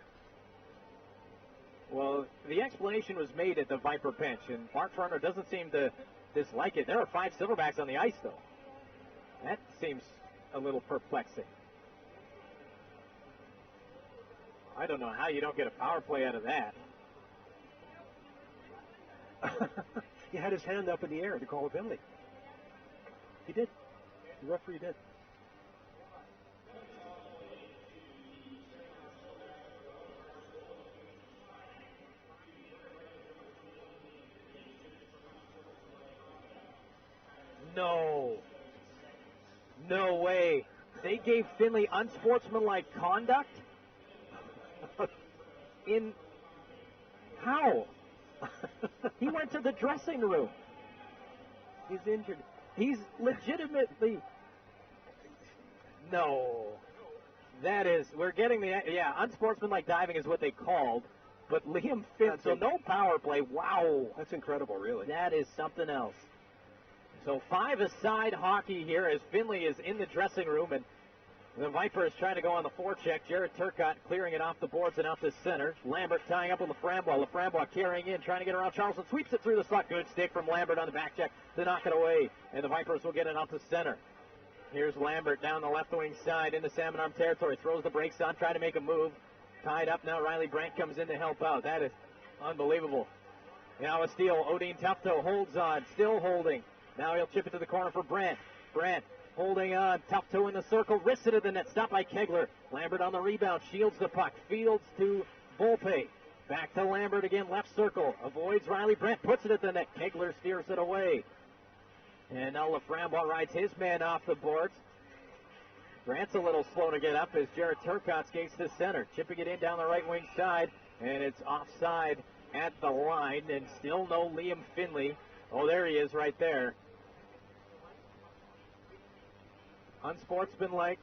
Well, the explanation was made at the Viper bench, and Mark Verner doesn't seem to dislike it. There are 5 Silverbacks on the ice, though. That seems a little perplexing. I don't know how you don't get a power play out of that. He had his hand up in the air to call a penalty. He did. The referee did. No way. They gave Finley unsportsmanlike conduct? How? He went to the dressing room. He's injured. He's legitimately... No. That is, we're getting unsportsmanlike diving is what they called, but Liam Finley, so no power play. Wow. That's incredible, really. That is something else. So 5-a-side hockey here as Finley is in the dressing room, and the Vipers trying to go on the forecheck. Jared Turcotte clearing it off the boards and out to center. Lambert tying up with Laframbois. Laframbois carrying in, trying to get around Charleston. Sweeps it through the slot. Good stick from Lambert on the back check to knock it away. And the Vipers will get it out to center. Here's Lambert down the left wing side into Salmon Arm territory. Throws the brakes on, trying to make a move. Tied up now. Riley Brandt comes in to help out. That is unbelievable. Now a steal. Odeen Tufto holds on, still holding. Now he'll chip it to the corner for Brandt. Brandt holding on. Tufto in the circle. Wrists it at the net. Stopped by Kegler. Lambert on the rebound. Shields the puck. Fields to Volpe. Back to Lambert again. Left circle. Avoids Riley Brandt. Puts it at the net. Kegler steers it away. And now Laframbois rides his man off the boards. Brandt's a little slow to get up as Jared Turcotte skates to center. Chipping it in down the right wing side. And it's offside at the line. And still no Liam Finley. Oh, there he is right there. unsportsmanlike?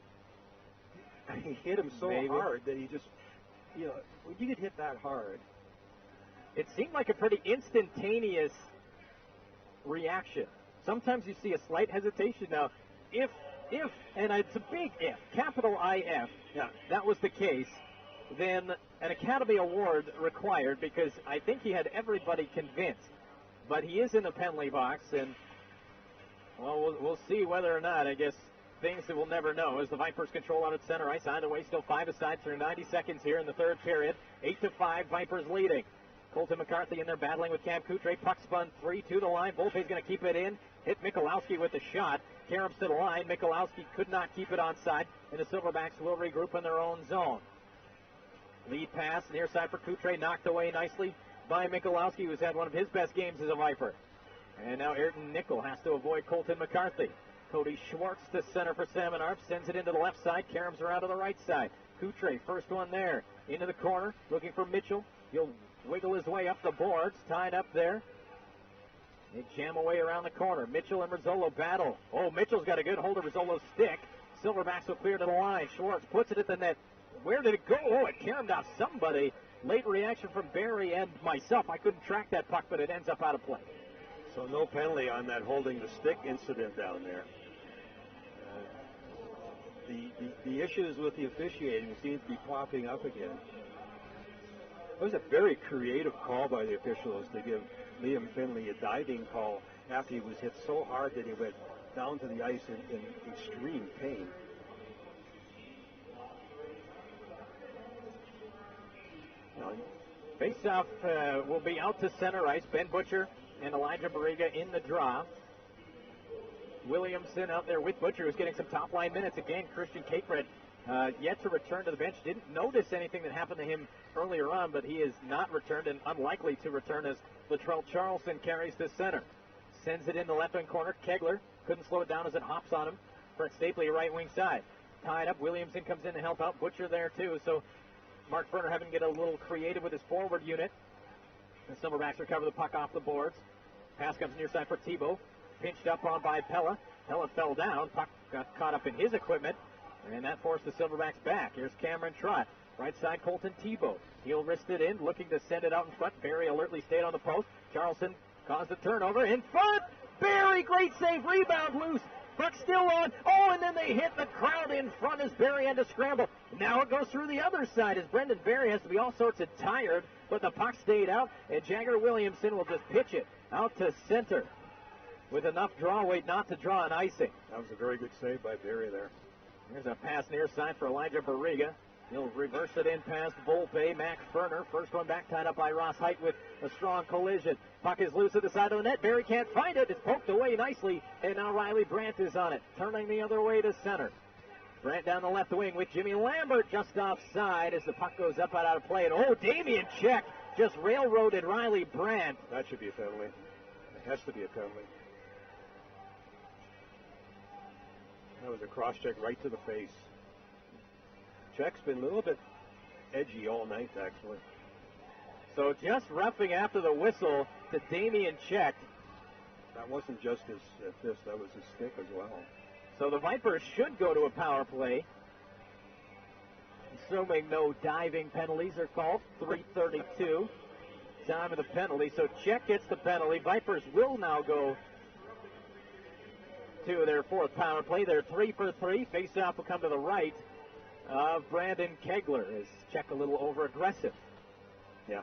He hit him so Maybe. hard that he just, when you get hit that hard. It seemed like a pretty instantaneous reaction. Sometimes you see a slight hesitation. Now, if, and it's a big if, capital IF, that was the case, then an Academy Award required, because I think he had everybody convinced. But he is in the penalty box, and, well, we'll see whether or not, I guess, things that we'll never know as the Vipers control out at center ice. Either way, still 5 aside through 90 seconds here in the third period. 8-5, Vipers leading. Colton McCarthy in there battling with Cam Coutre. Puck spun 3 to the line. Volpe's going to keep it in. Hit Michalowski with the shot. Karams to the line. Michalowski could not keep it onside, and the Silverbacks will regroup in their own zone. Lead pass near side for Coutre, knocked away nicely by Michalowski, who's had one of his best games as a Viper. And now Ayrton Nickel has to avoid Colton McCarthy. Cody Schwartz to center for Salmon Arm, sends it into the left side. Karams around to the right side. Coutre, first one there, into the corner, looking for Mitchell. He'll wiggle his way up the boards, tied up there. They jam away around the corner. Mitchell and Rizzolo battle. Oh, Mitchell's got a good hold of Rizzolo's stick. Silverbacks will clear to the line. Schwartz puts it at the net. Where did it go? Oh, it caromed off somebody. Late reaction from Barry and myself. I couldn't track that puck, but it ends up out of play. So no penalty on that holding the stick incident down there. The issues with the officiating seem to be popping up again. It was a very creative call by the officials to give Liam Finley a diving call after he was hit so hard that he went down to the ice in extreme pain. Face-off will be out to center ice. Ben Butcher and Elijah Barriga in the draw. Williamson out there with Butcher, who's getting some top-line minutes. Again, Christian Cakered yet to return to the bench. Didn't notice anything that happened to him earlier on, but he is not returned and unlikely to return as Latrell Charlson carries to center. Sends it in the left-wing corner. Kegler couldn't slow it down as it hops on him. Brett Stapley, right wing side. Tied up. Williamson comes in to help out. Butcher there, too. So Mark Vernon having to get a little creative with his forward unit. The Silverbacks recover the puck off the boards. Pass comes near side for Tebow. Pinched up on by Pella. Pella fell down. Puck got caught up in his equipment, and that forced the Silverbacks back. Here's Cameron Trott. Right side, Colton Tebow. He'll wrist it in, looking to send it out in front. Barry alertly stayed on the post. Charlson caused a turnover. In front! Barry, great save. Rebound loose. Puck still on. Oh, and then they hit the crowd in front as Barry had to scramble. Now it goes through the other side as Brendan Barry has to be all sorts of tired, but the puck stayed out, and Jagger Williamson will just pitch it out to center with enough draw weight not to draw an icing. That was a very good save by Barry there. Here's a pass near side for Elijah Barriga. He'll reverse it in past Volpe. Max Ferner. First one back, tied up by Ross Height with a strong collision. Puck is loose at the side of the net. Barry can't find it. It's poked away nicely, and now Riley Brandt is on it, turning the other way to center. Brandt down the left wing with Jimmy Lambert just offside as the puck goes up and out of play. And oh, Damian Check just railroaded Riley Brandt. That should be a penalty. It has to be a penalty. That was a cross check right to the face. Check's been a little bit edgy all night, actually. So just roughing after the whistle to Damian Check. That wasn't just his fist, that was his stick as well. So the Vipers should go to a power play, assuming no diving penalties are called. 3:32, time of the penalty. So Check gets the penalty. Vipers will now go to their fourth power play. They're 3 for 3. Face-off will come to the right of Brandon Kegler. Is Check a little over-aggressive? Yeah.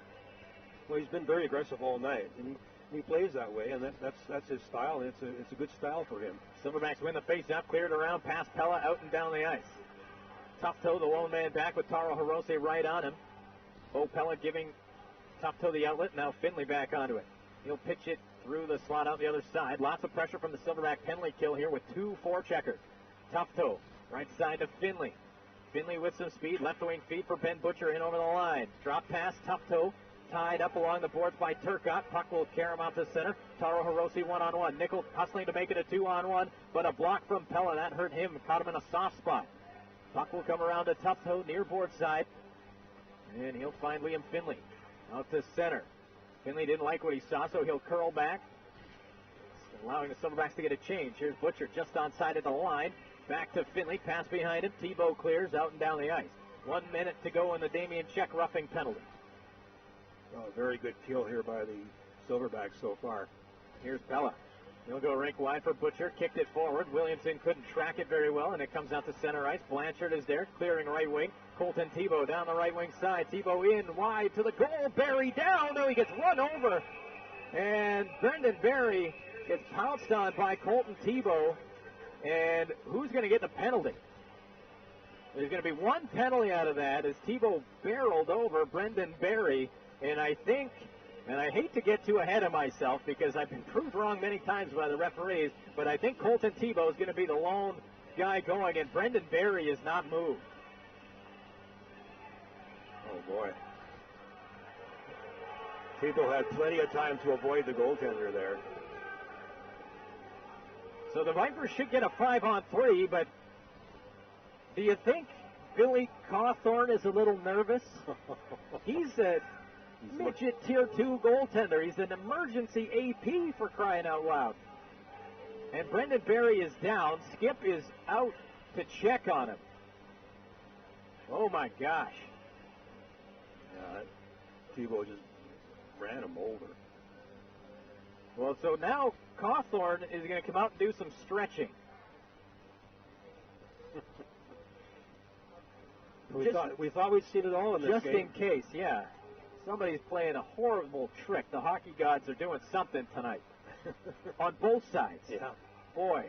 Well, he's been very aggressive all night, and he plays that way, and that's his style, and it's a good style for him. Silverbacks win the face-off, cleared around, past Pella, out and down the ice. Tufto, the lone man back with Taro Hirose right on him. Bo Pella giving Tufto the outlet. Now Finley back onto it. He'll pitch it through the slot out the other side. Lots of pressure from the Silverback penalty kill here with 2 forecheckers. Tufto, right side to Finley. Finley with some speed, left wing feed for Ben Butcher in over the line. Drop pass, Tufto, tied up along the boards by Turcotte. Puck will carry him out to center. Taro Hirose one-on-one. Nichols hustling to make it a 2-on-1, but a block from Pella. That hurt him, caught him in a soft spot. Puck will come around to Tufto near board side, and he'll find Liam Finley out to center. Finley didn't like what he saw, so he'll curl back, allowing the Silverbacks to get a change. Here's Butcher just onside of the line. Back to Finley, pass behind him. Tebow clears out and down the ice. 1 minute to go in the Damian Check roughing penalty. Oh, very good kill here by the Silverbacks so far. Here's Bella. He'll go rink wide for Butcher. Kicked it forward. Williamson couldn't track it very well, and it comes out to center ice. Blanchard is there, clearing right wing. Colton Tebow down the right wing side. Tebow in wide to the goal. Barry down. No, he gets run over. And Brendan Barry gets pounced on by Colton Tebow. And who's going to get the penalty? There's going to be one penalty out of that as Tebow barreled over Brendan Barry. And I think, and I hate to get too ahead of myself because I've been proved wrong many times by the referees, but I think Colton Tebow is going to be the lone guy going, and Brendan Barry is not moved. Oh, boy. Tebow had plenty of time to avoid the goaltender there. So the Vipers should get a 5-on-3, but do you think Billy Cawthorn is a little nervous? He's a midget tier 2 goaltender. He's an emergency AP for crying out loud. And Brendan Barry is down. Skip is out to check on him. Oh my gosh. Tebow just ran him over. Well, so now Cawthorn is going to come out and do some stretching. We thought we'd seen it all in this just game. In case, yeah. Somebody's playing a horrible trick. The hockey gods are doing something tonight. On both sides. Yeah. Boy.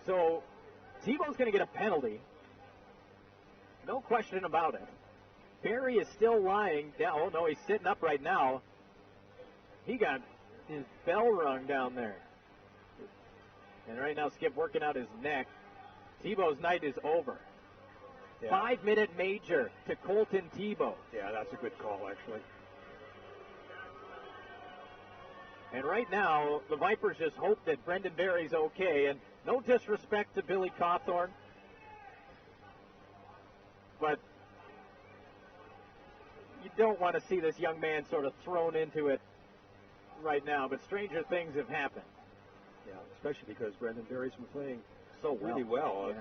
So, Tebow's going to get a penalty. No question about it. Barry is still lying down. Oh, no, he's sitting up right now. He got his bell rung down there. And right now, Skip working out his neck. Tebow's night is over. Yeah. 5-minute major to Colton Tebow. Yeah, that's a good call, actually. And right now, the Vipers just hope that Brendan Barry's okay. And no disrespect to Billy Cawthorn, but you don't want to see this young man sort of thrown into it right now. But stranger things have happened. Yeah, especially because Brendan Barry's been playing so really well. Yeah.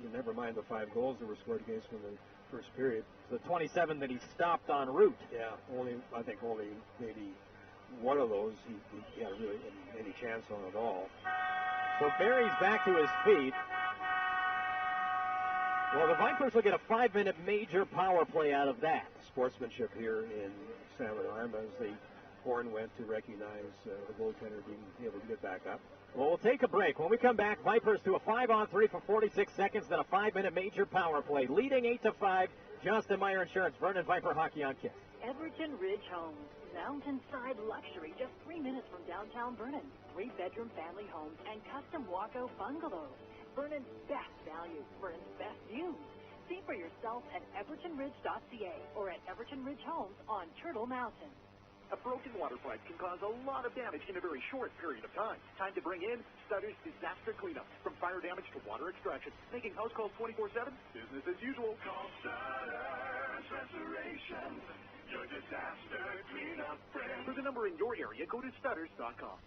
You never mind the 5 goals that were scored against him in the first period. The 27 that he stopped en route. Yeah, I think only maybe one of those he had really any chance on at all. So Barry's back to his feet. Well, the Vipers will get a 5-minute major power play out of that. Sportsmanship here in Salmon Arm as the horn went to recognize the goaltender being able to get back up. Well, we'll take a break. When we come back, Vipers to a 5-on-3 for 46 seconds, then a 5-minute major power play. Leading 8-5, Johnston Meyer Insurance, Vernon Viper Hockey on KISS. Everton Ridge Homes. Mountainside luxury just 3 minutes from downtown Vernon. 3-bedroom family homes and custom walkout bungalows. Vernon's best value, Vernon's best views. See for yourself at evertonridge.ca or at Everton Ridge Homes on Turtle Mountain. A broken water pipe can cause a lot of damage in a very short period of time. Time to bring in Stutter's Disaster Cleanup. From fire damage to water extraction. Making house calls 24/7. Business as usual. Call Stutter's Restoration. Your disaster cleanup friend. For the number in your area, go to stutters.com.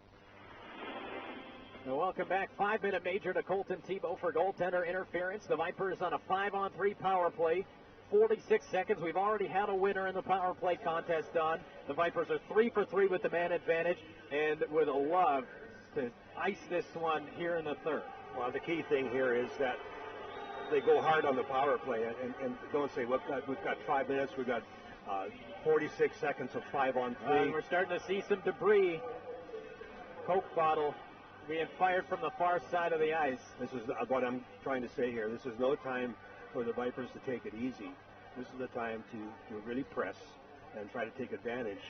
Well, welcome back. 5-minute major to Colton Tebow for goaltender interference. The Vipers on a 5-on-3 power play. 46 seconds. We've already had a winner in the power play contest done. The Vipers are 3 for 3 with the man advantage and would love to ice this one here in the third. Well, the key thing here is that they go hard on the power play and don't say, we've got 5 minutes, we've got 46 seconds of 5-on-3. We're starting to see some debris. Coke bottle being fired from the far side of the ice. This is what I'm trying to say here. This is no time for the Vipers to take it easy. This is the time to really press and try to take advantage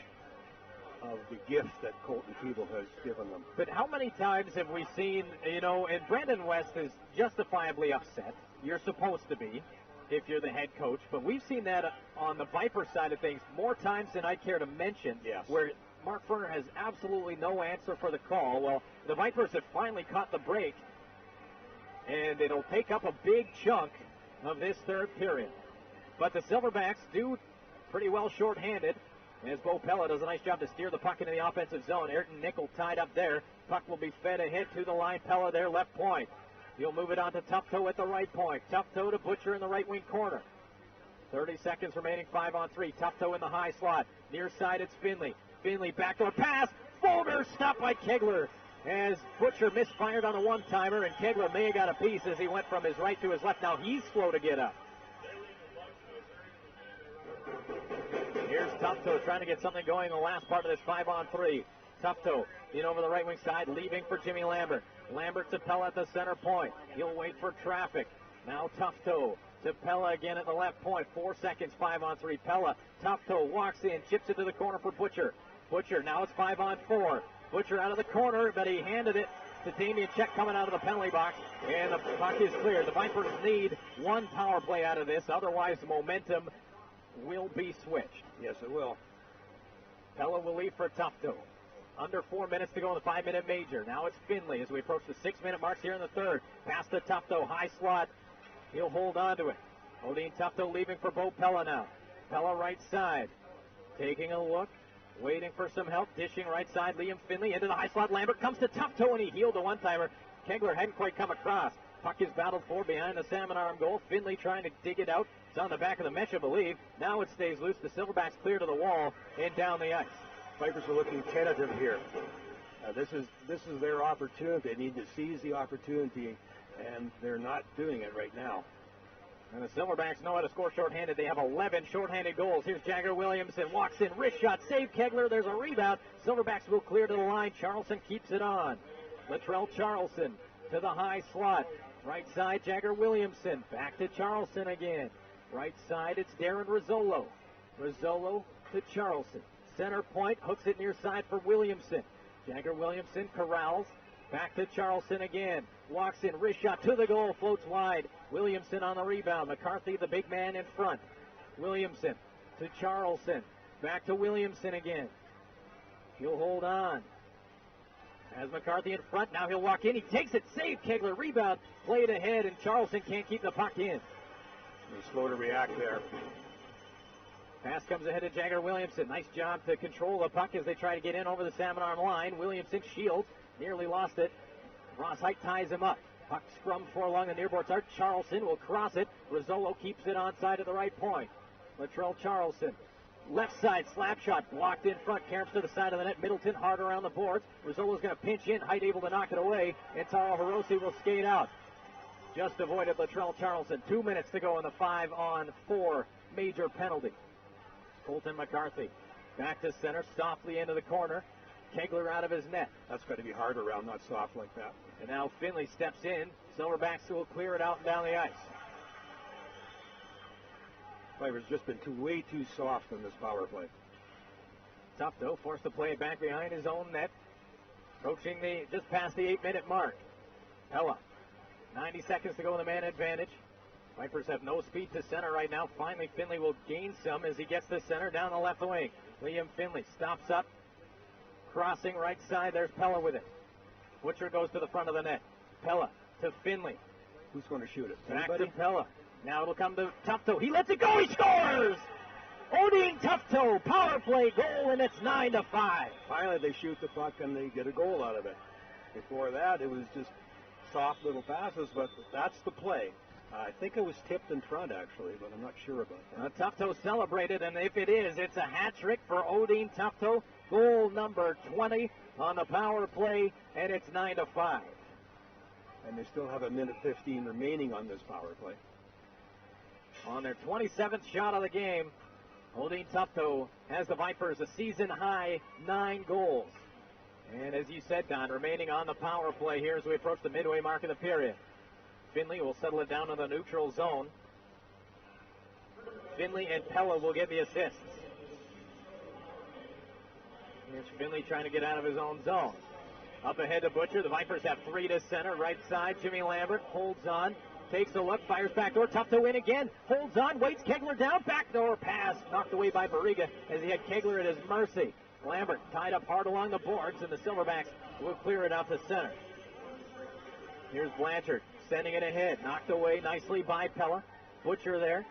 of the gift that Colton Tebow has given them. But how many times have we seen, and Brandon West is justifiably upset. You're supposed to be if you're the head coach. But we've seen that on the Viper side of things more times than I care to mention, yes, where Mark Ferner has absolutely no answer for the call. Well, the Vipers have finally caught the break, and it'll take up a big chunk of this third period. But the Silverbacks do pretty well shorthanded as Bo Pella does a nice job to steer the puck into the offensive zone. Ayrton Nickel tied up there. Puck will be fed ahead to the line. Pella there, left point. He'll move it on to Tufto at the right point. Tufto to Butcher in the right wing corner. 30 seconds remaining, 5-on-3. Tufto in the high slot. Near side, it's Finley. Finley, backdoor pass. Folger stopped by Kegler as Butcher misfired on a one-timer, and Kegler may have got a piece as he went from his right to his left. Now he's slow to get up. Here's Tufto trying to get something going in the last part of this 5-on-3. Tufto in over the right wing side, leaving for Jimmy Lambert. Lambert to Pella at the center point. He'll wait for traffic. Now Tufto to Pella again at the left point. 4 seconds, 5-on-3. Pella, Tufto walks in, chips it to the corner for Butcher. Butcher, now it's 5-on-4. Butcher out of the corner, but he handed it to Damian Check coming out of the penalty box, and the puck is cleared. The Vipers need one power play out of this, otherwise the momentum will be switched. Yes, it will. Pella will leave for Tufto. Under 4 minutes to go in the 5-minute major. Now it's Finley as we approach the 6-minute marks here in the third. Pass to Tufto, high slot. He'll hold on to it. Odeen Tufto leaving for Bo Pella now. Pella right side. Taking a look. Waiting for some help. Dishing right side. Liam Finley into the high slot. Lambert comes to Tufto and he healed a one-timer. Kegler hadn't quite come across. Puck is battled for behind the Salmon Arm goal. Finley trying to dig it out. It's on the back of the mesh, I believe. Now it stays loose. The Silverbacks clear to the wall and down the ice. Vipers are looking tentative here. This is their opportunity. They need to seize the opportunity, and they're not doing it right now. And the Silverbacks know how to score shorthanded. They have 11 shorthanded goals. Here's Jagger Williamson. Walks in. Wrist shot. Save Kegler. There's a rebound. Silverbacks will clear to the line. Charlson keeps it on. Latrell Charlson to the high slot. Right side, Jagger Williamson. Back to Charlson again. Right side, it's Darren Rizzolo. Rizzolo to Charlson. Center point, hooks it near side for Williamson. Jagger Williamson corrals. Back to Charlson again. Walks in, wrist shot to the goal, floats wide. Williamson on the rebound. McCarthy, the big man in front. Williamson to Charlson. Back to Williamson again. He'll hold on. Has McCarthy in front. Now he'll walk in. He takes it. Save Kegler. Rebound. Played ahead, and Charlson can't keep the puck in. He's slow to react there. Pass comes ahead to Jagger Williamson. Nice job to control the puck as they try to get in over the Salmon Arm line. Williamson shields. Nearly lost it. Ross Height ties him up. Puck scrummed for along the nearboard start. Charlson will cross it. Rizzolo keeps it onside at the right point. Latrell Charlson. Left side slap shot blocked in front. Caroms to the side of the net. Middleton hard around the boards. Rizzolo's going to pinch in. Height able to knock it away. And Taro Hirose will skate out. Just avoided Latrell Charlson. 2 minutes to go in the 5-on-4 major penalty. Colton McCarthy back to center, softly into the corner. Kegler out of his net. That's got to be hard around, not soft like that. And now Finley steps in. Silverbacks will clear it out and down the ice. Vipers just been way too soft in this power play. Tufto forced to play it back behind his own net. Approaching just past the 8-minute mark. Pella. 90 seconds to go in the man advantage. Vipers have no speed to center right now. Finally, Finley will gain some as he gets to center down the left wing. Liam Finley stops up. Crossing right side. There's Pella with it. Butcher goes to the front of the net. Pella to Finley. Who's going to shoot it? Back Anybody? to Pella. Now it'll come to Tufto. He lets it go. He scores! Odeen Tufto, power play goal, and it's 9-5. Finally, they shoot the puck and they get a goal out of it. Before that, it was just soft little passes, but that's the play. I think it was tipped in front, actually, but I'm not sure about that. Tufto celebrated, and if it is, it's a hat trick for Odeen Tufto. Goal number 20 on the power play, and it's 9-5. And they still have 1:15 remaining on this power play. On their 27th shot of the game, Odeen Tufto has the Vipers a season-high 9 goals. And as you said, Don, remaining on the power play here as we approach the midway mark of the period. Finley will settle it down in the neutral zone. Finley and Pella will get the assists. Here's Finley trying to get out of his own zone. Up ahead to Butcher. The Vipers have 3 to center. Right side, Jimmy Lambert holds on. Takes a look, fires backdoor. Tufto in again. Holds on, waits Kegler down. Backdoor pass knocked away by Barriga as he had Kegler at his mercy. Lambert tied up hard along the boards, and the Silverbacks will clear it out to center. Here's Blanchard sending it ahead. Knocked away nicely by Pella. Butcher there.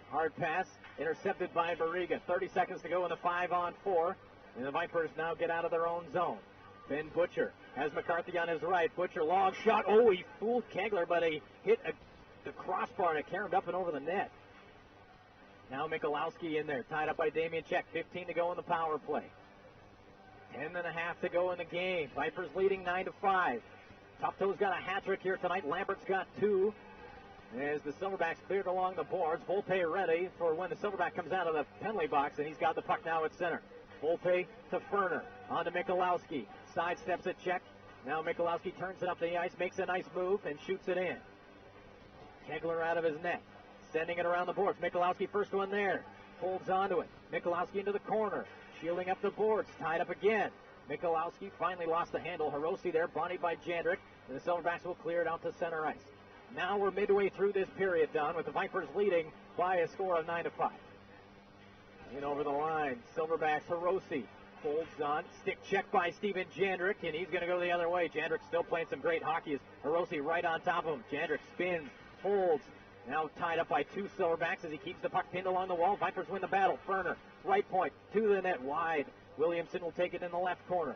Hard pass intercepted by Barriga. 30 seconds to go in the 5-on-4. And the Vipers now get out of their own zone. Ben Butcher has McCarthy on his right. Butcher, long shot. Oh, he fooled Kegler, but he hit the crossbar and it caromed up and over the net. Now Michalowski in there, tied up by Damian Czech. 15 to go in the power play. 10.5 to go in the game. Vipers leading 9-5. Tufto's got a hat trick here tonight. Lambert's got 2. As the Silverbacks cleared along the boards, Volpe ready for when the Silverback comes out of the penalty box, and he's got the puck now at center. Volpe to Ferner, on to Michalowski. Sidesteps a check. Now Michalowski turns it up the ice, makes a nice move, and shoots it in. Kegler out of his net, sending it around the boards. Michalowski first one there, holds onto it. Michalowski into the corner, shielding up the boards, tied up again. Michalowski finally lost the handle. Hirose there, bonnied by Jandrick, and the Silverbacks will clear it out to center ice. Now we're midway through this period, Don, with the Vipers leading by a score of 9-5. In over the line, Silverbacks, Hirose holds on. Stick check by Steven Jandrick, and he's going to go the other way. Jandrick still playing some great hockey as Hirose right on top of him. Jandrick spins, holds, now tied up by 2 Silverbacks as he keeps the puck pinned along the wall. Vipers win the battle. Ferner, right point, to the net, wide. Williamson will take it in the left corner,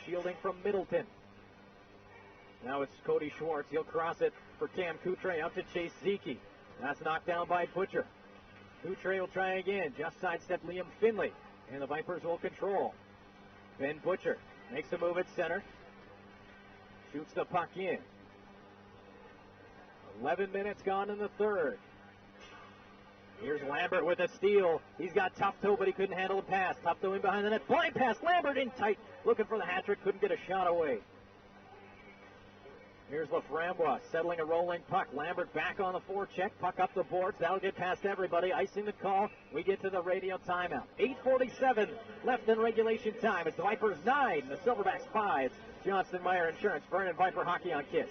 shielding from Middleton. Now it's Cody Schwartz. He'll cross it for Cam Coutre out to Chase Zeke. That's knocked down by Butcher. Coutre will try again. Just sidestep Liam Finley. And the Vipers will control. Ben Butcher makes a move at center. Shoots the puck in. 11 minutes gone in the third. Here's Lambert with a steal. He's got Tufto, but he couldn't handle the pass. Tufto in behind the net. Blind pass. Lambert in tight. Looking for the hat trick. Couldn't get a shot away. Here's Laframboise settling a rolling puck. Lambert back on the forecheck. Puck up the boards. That'll get past everybody. Icing the call. We get to the radio timeout. 8:47 left in regulation time. It's the Vipers 9, the Silverbacks 5. Johnston Meyer Insurance, Vernon Viper Hockey on Kiss.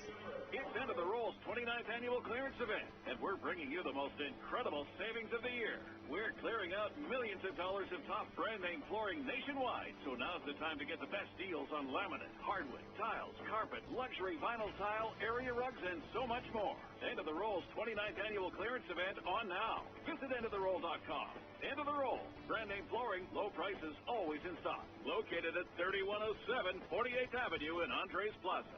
It's End of the Rolls 29th Annual Clearance Event, and we're bringing you the most incredible savings of the year. We're clearing out millions of dollars of top brand name flooring nationwide, so now's the time to get the best deals on laminate, hardwood, tiles, carpet, luxury vinyl tile, area rugs, and so much more. End of the Rolls 29th Annual Clearance Event on now. Visit endoftheroll.com. End of the Roll. Brand name flooring, low prices, always in stock. Located at 3107 48th Avenue in Andres Plaza.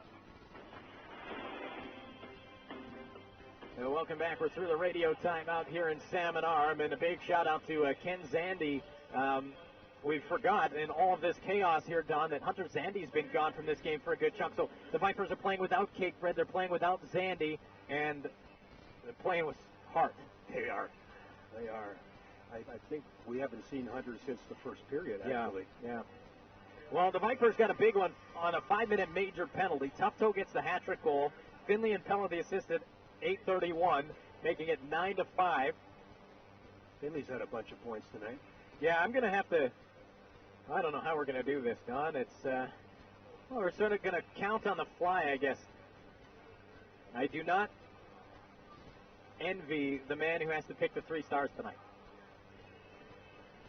Welcome back. We're through the radio timeout here in Salmon Arm, and a big shout out to Ken Zandy. We forgot in all of this chaos here, Don, that Hunter Zandy's been gone from this game for a good chunk. So the Vipers are playing without Cakebread, they're playing without Zandy, and they're playing with heart. They are. I think we haven't seen Hunter since the first period, actually. Yeah. Well, the Vipers got a big one on a 5-minute major penalty. Tufto gets the hat-trick goal. Finley and Pella the assisted. 8:31, making it 9-5. Finley's had a bunch of points tonight. Yeah, I'm going to have to, I don't know how we're going to do this, Don. It's, well, we're sort of going to count on the fly, I guess. I do not envy the man who has to pick the 3 stars tonight.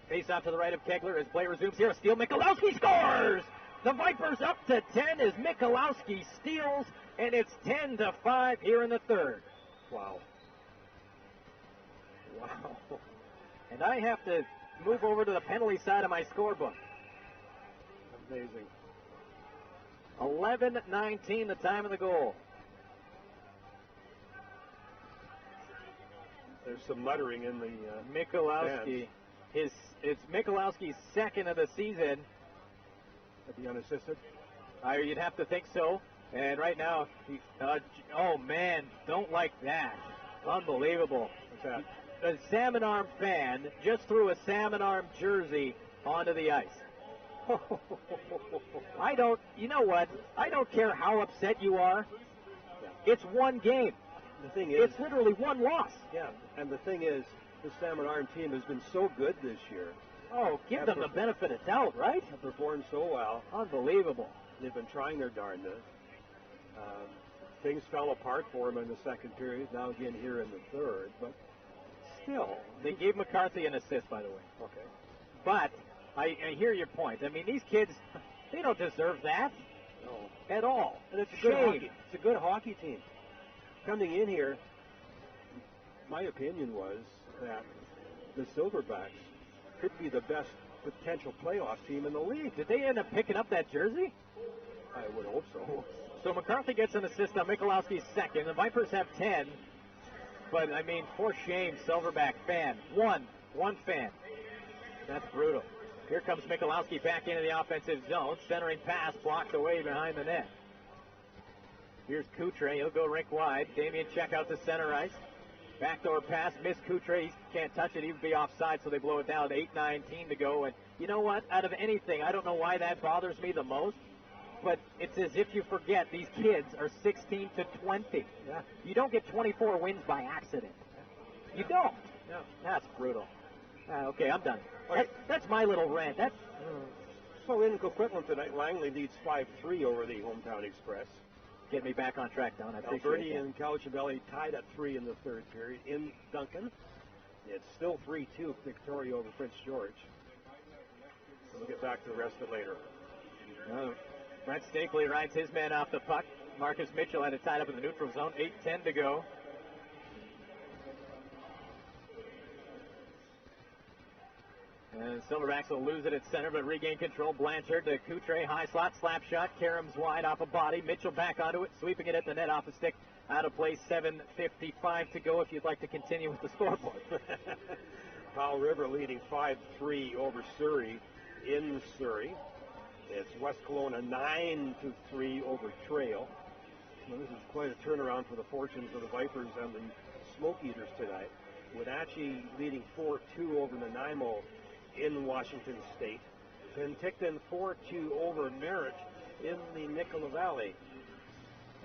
Face off to the right of Kegler as play resumes here. A steal, Michalowski scores! The Vipers up to 10 as Michalowski steals, and it's 10-5 here in the third. Wow. And I have to move over to the penalty side of my scorebook. Amazing. 11:19, the time of the goal. There's some muttering in the Michalowski. It's Michalowski's second of the season. At the unassisted? You'd have to think so. And right now, oh man, don't like that. Unbelievable. What's that? A Salmon Arm fan just threw a Salmon Arm jersey onto the ice. You know what? I don't care how upset you are. It's one game. The thing is, it's literally one loss. Yeah, and the thing is, the Salmon Arm team has been so good this year. Oh, give them the benefit of doubt, right? Have performed so well. Unbelievable. They've been trying their darndest. Things fell apart for them in the second period, now again here in the third, but still. They gave McCarthy an assist, by the way. Okay. But I hear your point. I mean, these kids, they don't deserve that. No. At all. And it's a good hockey team. Coming in here, my opinion was that the Silverbacks could be the best potential playoff team in the league. Did they end up picking up that jersey? I would hope so. So McCarthy gets an assist on Michalowski's second. The Vipers have 10. But, I mean, for shame, Silverback fan. One fan. That's brutal. Here comes Michalowski back into the offensive zone. Centering pass blocked away behind the net. Here's Coutre. He'll go rink wide. Damien check out to center ice. Backdoor pass. Missed Coutre. He can't touch it. He would be offside, so they blow it down. 8:19 to go. And you know what? Out of anything, I don't know why that bothers me the most, but it's as if you forget these kids are 16 to 20. Yeah. You don't get 24 wins by accident. You don't. Yeah. That's brutal. Okay, I'm done. That's my little rant. So in Coquitlam tonight, Langley leads 5-3 over the Hometown Express. Get me back on track, Don. I appreciate Alberti that. and Calciabelli tied at 3 in the third period. In Duncan, it's still 3-2 Victoria over Prince George. So we'll get back to the rest of it later. Brent Stapley rides his man off the puck. Marcus Mitchell had it tied up in the neutral zone. 8:10 to go. And Silverbacks will lose it at center, but regain control. Blanchard to Coutre, high slot, slap shot. Karam's wide off a body. Mitchell back onto it, sweeping it at the net off the stick. Out of play, 7:55 to go if you'd like to continue with the scoreboard. Powell River leading 5-3 over Surrey in Surrey. It's West Kelowna 9-3 over Trail. So this is quite a turnaround for the fortunes of the Vipers and the Smoke Eaters tonight. Wenatchee leading 4-2 over Nanaimo in Washington State. Penticton 4-2 over Merritt in the Nicola Valley.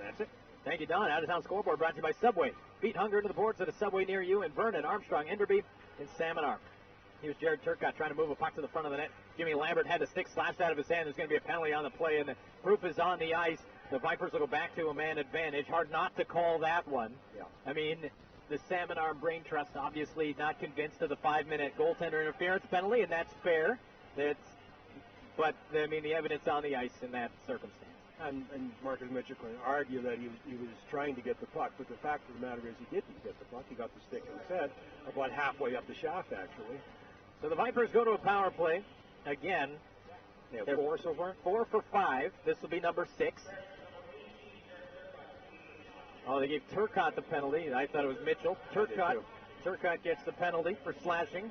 That's it. Thank you, Don. Out-of-town scoreboard brought to you by Subway. Beat hunger into the boards at a Subway near you in Vernon, Armstrong, Enderby, and Salmon Arm. Here's Jared Turcotte trying to move a puck to the front of the net. Jimmy Lambert had the stick slashed out of his hand. There's going to be a penalty on the play, and the proof is on the ice. The Vipers will go back to a man advantage. Hard not to call that one. Yeah. I mean, the Salmon Arm Brain Trust obviously not convinced of the 5-minute goaltender interference penalty, and that's fair. But I mean, the evidence on the ice in that circumstance. And Marcus Mitchell can argue that he was trying to get the puck, but the fact of the matter is he didn't get the puck. He got the stick in his head about halfway up the shaft, actually. So the Vipers go to a power play. Again, they have 4 so far? 4 for 5. This will be number 6. Oh, they gave Turcotte the penalty. I thought it was Mitchell. Turcotte gets the penalty for slashing.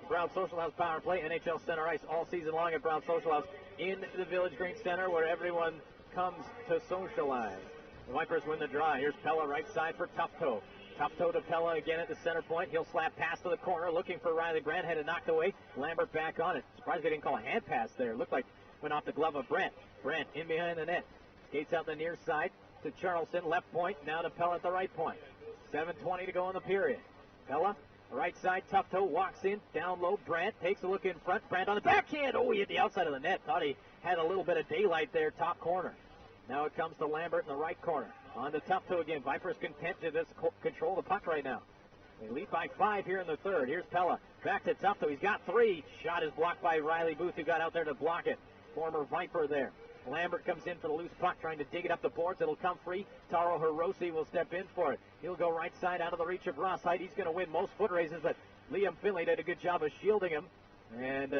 Brown Social House power play. NHL Center Ice all season long at Brown Social House in the Village Green Center where everyone comes to socialize. The Vipers win the draw. Here's Pella right side for Tufto. Tufto to Pella again at the center point. He'll slap pass to the corner looking for Riley Brandt. Had it knocked away. Lambert back on it. Surprised they didn't call a hand pass there. Looked like went off the glove of Brandt. Brandt in behind the net. Skates out the near side to Charleston. Left point. Now to Pella at the right point. 7:20 to go in the period. Pella, right side. Tufto walks in. Down low. Brandt takes a look in front. Brandt on the backhand. Oh, he hit the outside of the net. Thought he had a little bit of daylight there. Top corner. Now it comes to Lambert in the right corner. On to Tufto again. Vipers content to this control the puck right now. They lead by 5 here in the third. Here's Pella. Back to Tufto. He's got 3. Shot is blocked by Riley Booth, who got out there to block it. Former Viper there. Lambert comes in for the loose puck, trying to dig it up the boards. It'll come free. Taro Hirose will step in for it. He'll go right side out of the reach of Ross Height. He's going to win most foot races, but Liam Finley did a good job of shielding him. And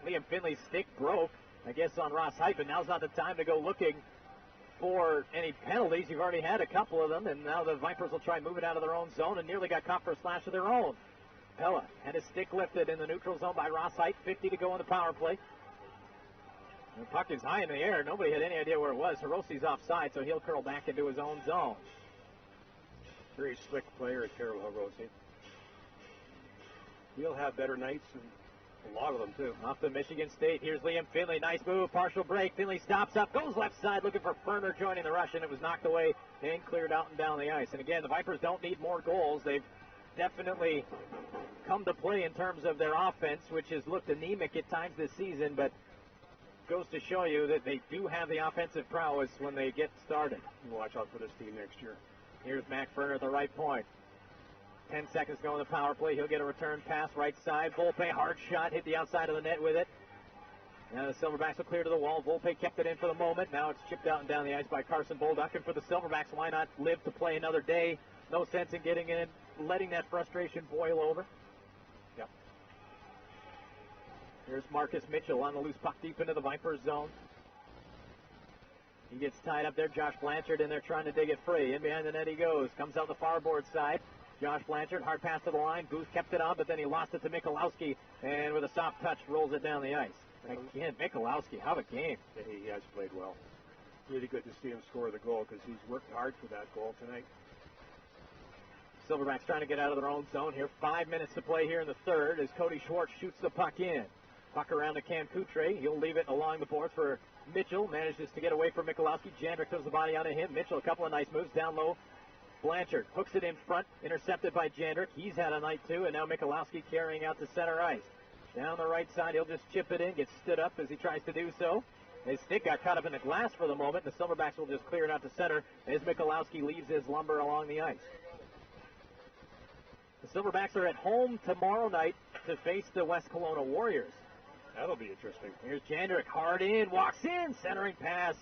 Liam Finley's stick broke, I guess, on Ross Height, but now's not the time to go looking for any penalties. You've already had a couple of them, and now the Vipers will try and move it out of their own zone and nearly got caught for a slash of their own. Pella had his stick lifted in the neutral zone by Ross Height. 50 to go in the power play. The puck is high in the air. Nobody had any idea where it was. Hirose's offside, so he'll curl back into his own zone. Very slick player, Taro Hirose. He'll have better nights, and a lot of them, too. Off to Michigan State. Here's Liam Finley. Nice move. Partial break. Finley stops up. Goes left side looking for Ferner joining the rush, and it was knocked away and cleared out and down the ice. And again, the Vipers don't need more goals. They've definitely come to play in terms of their offense, which has looked anemic at times this season, but goes to show you that they do have the offensive prowess when they get started. Watch out for this team next year. Here's Mac Ferner at the right point. 10 seconds to go in the power play. He'll get a return pass right side. Volpe, hard shot, hit the outside of the net with it. Now the Silverbacks will clear to the wall. Volpe kept it in for the moment. Now it's chipped out and down the ice by Carson Bolduc. And for the Silverbacks, why not live to play another day? No sense in getting in, letting that frustration boil over. Yep. Here's Marcus Mitchell on the loose puck deep into the Vipers zone. He gets tied up there. Josh Blanchard in there trying to dig it free. In behind the net he goes. Comes out the far board side. Josh Blanchard, hard pass to the line. Booth kept it on, but then he lost it to Michalowski, and with a soft touch, rolls it down the ice. Again, Michalowski, how a game. Yeah, he has played well. Really good to see him score the goal because he's worked hard for that goal tonight. Silverbacks trying to get out of their own zone here. 5 minutes to play here in the third as Cody Schwartz shoots the puck in. Puck around to Cam Coutre. He'll leave it along the boards for Mitchell. Manages to get away from Michalowski. Jandrick throws the body onto him. Mitchell, a couple of nice moves down low. Blanchard hooks it in front, intercepted by Jandrick. He's had a night too, and now Michalowski carrying out to center ice. Down the right side, he'll just chip it in, gets stood up as he tries to do so. His stick got caught up in the glass for the moment. The Silverbacks will just clear it out to center as Michalowski leaves his lumber along the ice. The Silverbacks are at home tomorrow night to face the West Kelowna Warriors. That'll be interesting. Here's Jandrick, hard in, walks in, centering pass.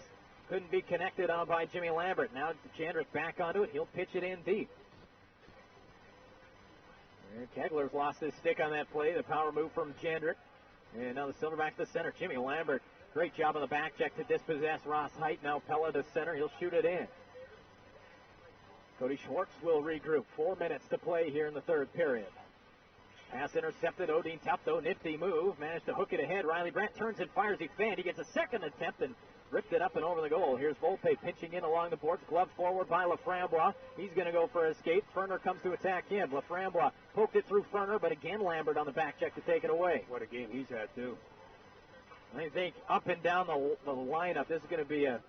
Couldn't be connected on by Jimmy Lambert. Now Jandrick back onto it. He'll pitch it in deep. And Kegler's lost his stick on that play. The power move from Jandrick. And now the Silverbacks to center. Jimmy Lambert, great job on the back check to dispossess Ross Height. Now Pella to center. He'll shoot it in. Cody Schwartz will regroup. 4 minutes to play here in the third period. Pass intercepted. Odeen Tufto, nifty move. Managed to hook it ahead. Riley Brandt turns and fires. He fanned. He gets a second attempt and ripped it up and over the goal. Here's Volpe pinching in along the boards. Glove forward by Laframboise. He's going to go for a skate. Ferner comes to attack him. Laframboise poked it through Ferner, but again Lambert on the back check to take it away. What a game he's had, too. I think up and down the lineup, this is going to be a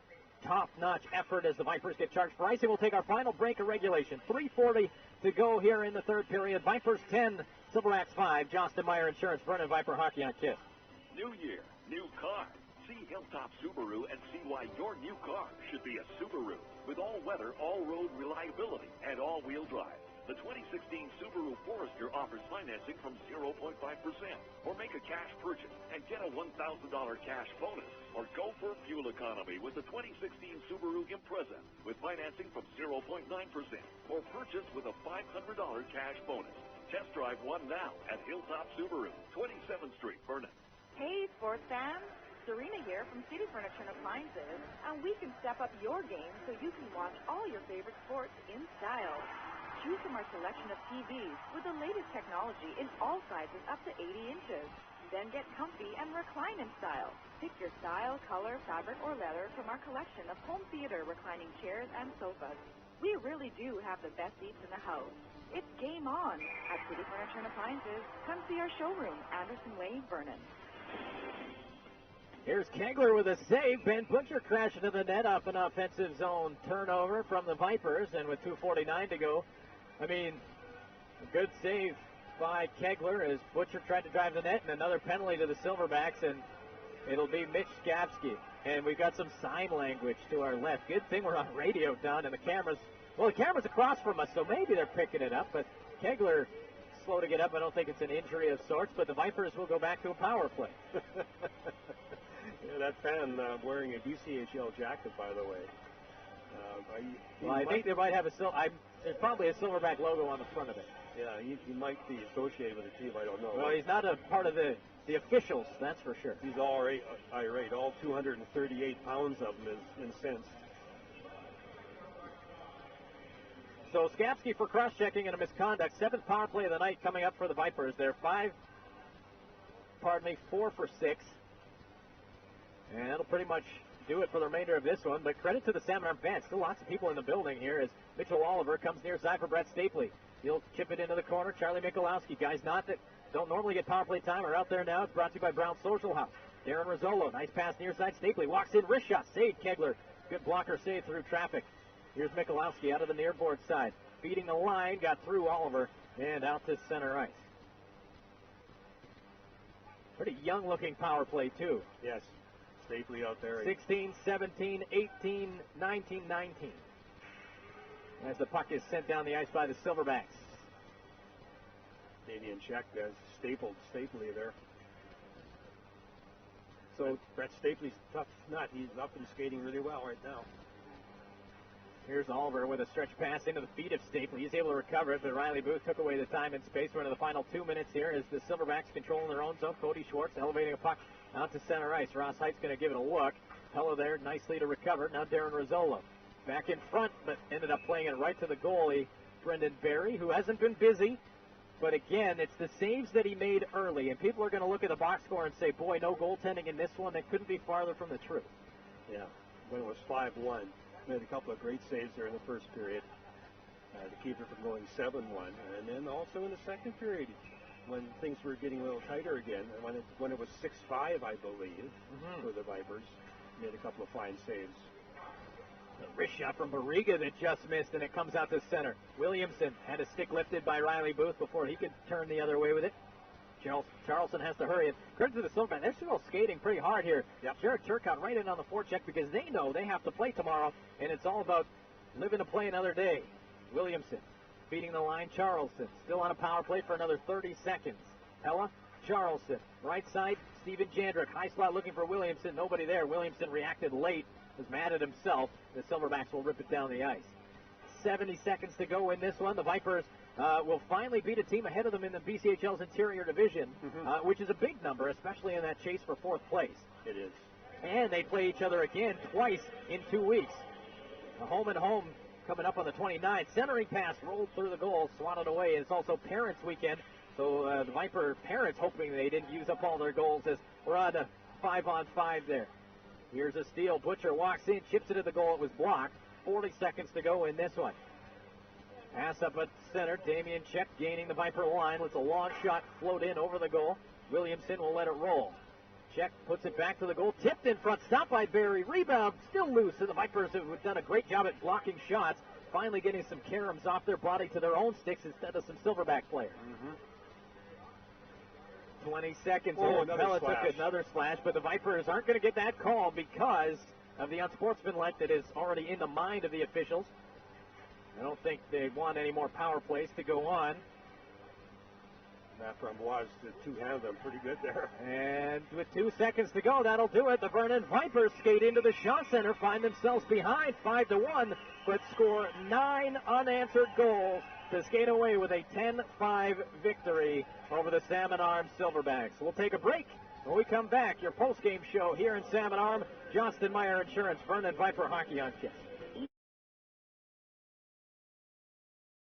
top-notch effort as the Vipers get charged for ice. And we'll take our final break of regulation. 3:40 to go here in the third period. Vipers 10, Silverbacks 5. Johnston Meyer Insurance, Vernon Viper Hockey on KISS. New year, new car. See Hilltop Subaru and see why your new car should be a Subaru with all-weather, all-road reliability and all-wheel drive. The 2016 Subaru Forester offers financing from 0.5%. Or make a cash purchase and get a $1,000 cash bonus. Or go for fuel economy with the 2016 Subaru Impreza with financing from 0.9%. Or purchase with a $500 cash bonus. Test drive one now at Hilltop Subaru, 27th Street, Vernon. Hey, sports fans. Serena here from City Furniture and Appliances, and we can step up your game so you can watch all your favorite sports in style. Choose from our selection of TVs with the latest technology in all sizes up to 80 inches. Then get comfy and recline in style. Pick your style, color, fabric, or leather from our collection of home theater reclining chairs and sofas. We really do have the best seats in the house. It's game on at City Furniture and Appliances. Come see our showroom, Anderson Way, Vernon. Here's Kegler with a save. Ben Butcher crashed into the net off an offensive zone turnover from the Vipers, and with 2:49 to go, I mean, a good save by Kegler as Butcher tried to drive the net, and another penalty to the Silverbacks, and it'll be Mitch Skapski. And we've got some sign language to our left. Good thing we're on radio, Don, and the camera's across from us, so maybe they're picking it up, but Kegler slow to get up. I don't think it's an injury of sorts, but the Vipers will go back to a power play. Yeah, that fan wearing a BCHL jacket, by the way. I think they might have there's probably a Silverback logo on the front of it. Yeah, he might be associated with the team. I don't know. Well, he's not a part of the officials, that's for sure. He's all irate. All 238 pounds of him is incensed. So Skapski for cross-checking and a misconduct. 7th power play of the night coming up for the Vipers. They're 4 for 6. And that'll pretty much do it for the remainder of this one. But credit to the Salmon Arm fans. Still lots of people in the building here as Mitchell Oliver comes near side for Brett Stapley. He'll chip it into the corner. Charlie Michalowski. Guys not that don't normally get power play time are out there now. It's brought to you by Brown Social House. Darren Rizzolo. Nice pass near side. Stapley walks in. Wrist shot. Saved Kegler. Good blocker save through traffic. Here's Michalowski out of the near board side. Feeding the line. Got through Oliver and out to center ice. Pretty young-looking power play, too. Yes. Stapley out there. 16, 17, 18, 19, 19. As the puck is sent down the ice by the Silverbacks. Canadian check as Stapley there. So Brett Stapley's tough nut. He's up and skating really well right now. Here's Oliver with a stretch pass into the feet of Stapley. He's able to recover it, but Riley Booth took away the time and space. We're into the final 2 minutes here as the Silverbacks controlling their own zone. Cody Schwartz elevating a puck out to center ice. Ross Height's going to give it a look. Hello there, nicely to recover. Now Darren Rizzolo back in front, but ended up playing it right to the goalie, Brendan Barry, who hasn't been busy. But again, it's the saves that he made early, and people are going to look at the box score and say, boy, no goaltending in this one. That couldn't be farther from the truth. Yeah, when it was 5-1, made a couple of great saves there in the first period to keep it from going 7-1. And then also in the second period, when things were getting a little tighter again, and when it was 6-5, I believe, for the Vipers, made a couple of fine saves. A wrist shot from Barriga that just missed, and it comes out to center. Williamson had a stick lifted by Riley Booth before he could turn the other way with it. Charleston has to hurry it. Credit to the Silverbacks. They're still skating pretty hard here. Jared Turcotte right in on the forecheck because they know they have to play tomorrow, and it's all about living to play another day. Williamson feeding the line. Charleston still on a power play for another 30 seconds. Ella, Charleston, right side, Steven Jandrick. High slot looking for Williamson. Nobody there. Williamson reacted late. Was mad at himself. The Silverbacks will rip it down the ice. 70 seconds to go in this one. The Vipers will finally beat a team ahead of them in the BCHL's interior division, which is a big number, especially in that chase for fourth place. It is. And they play each other again twice in 2 weeks. A home and home coming up on the 29th. Centering pass rolled through the goal, swatted away. It's also Parents Weekend, so the Viper parents hoping they didn't use up all their goals as we're on a 5-on-5 there. Here's a steal. Butcher walks in, chips it at the goal. It was blocked. 40 seconds to go in this one. Pass up at center. Damian Czech gaining the Viper line. Lets a long shot float in over the goal. Williamson will let it roll. Czech puts it back to the goal. Tipped in front. Stopped by Barry. Rebound still loose. And the Vipers have done a great job at blocking shots. Finally getting some caroms off their body to their own sticks instead of some Silverback players. 20 seconds. Pella took another splash, but the Vipers aren't going to get that call because of the unsportsmanlike that is already in the mind of the officials. I don't think they want any more power plays to go on. Matt Framboise did two-handed them pretty good there. And with 2 seconds to go, that'll do it. The Vernon Vipers skate into the shot center, find themselves behind 5-1, but score 9 unanswered goals to skate away with a 10-5 victory over the Salmon Arm Silverbacks. We'll take a break. When we come back, your post-game show here in Salmon Arm, Johnston Meyer Insurance, Vernon Viper Hockey on Kiss.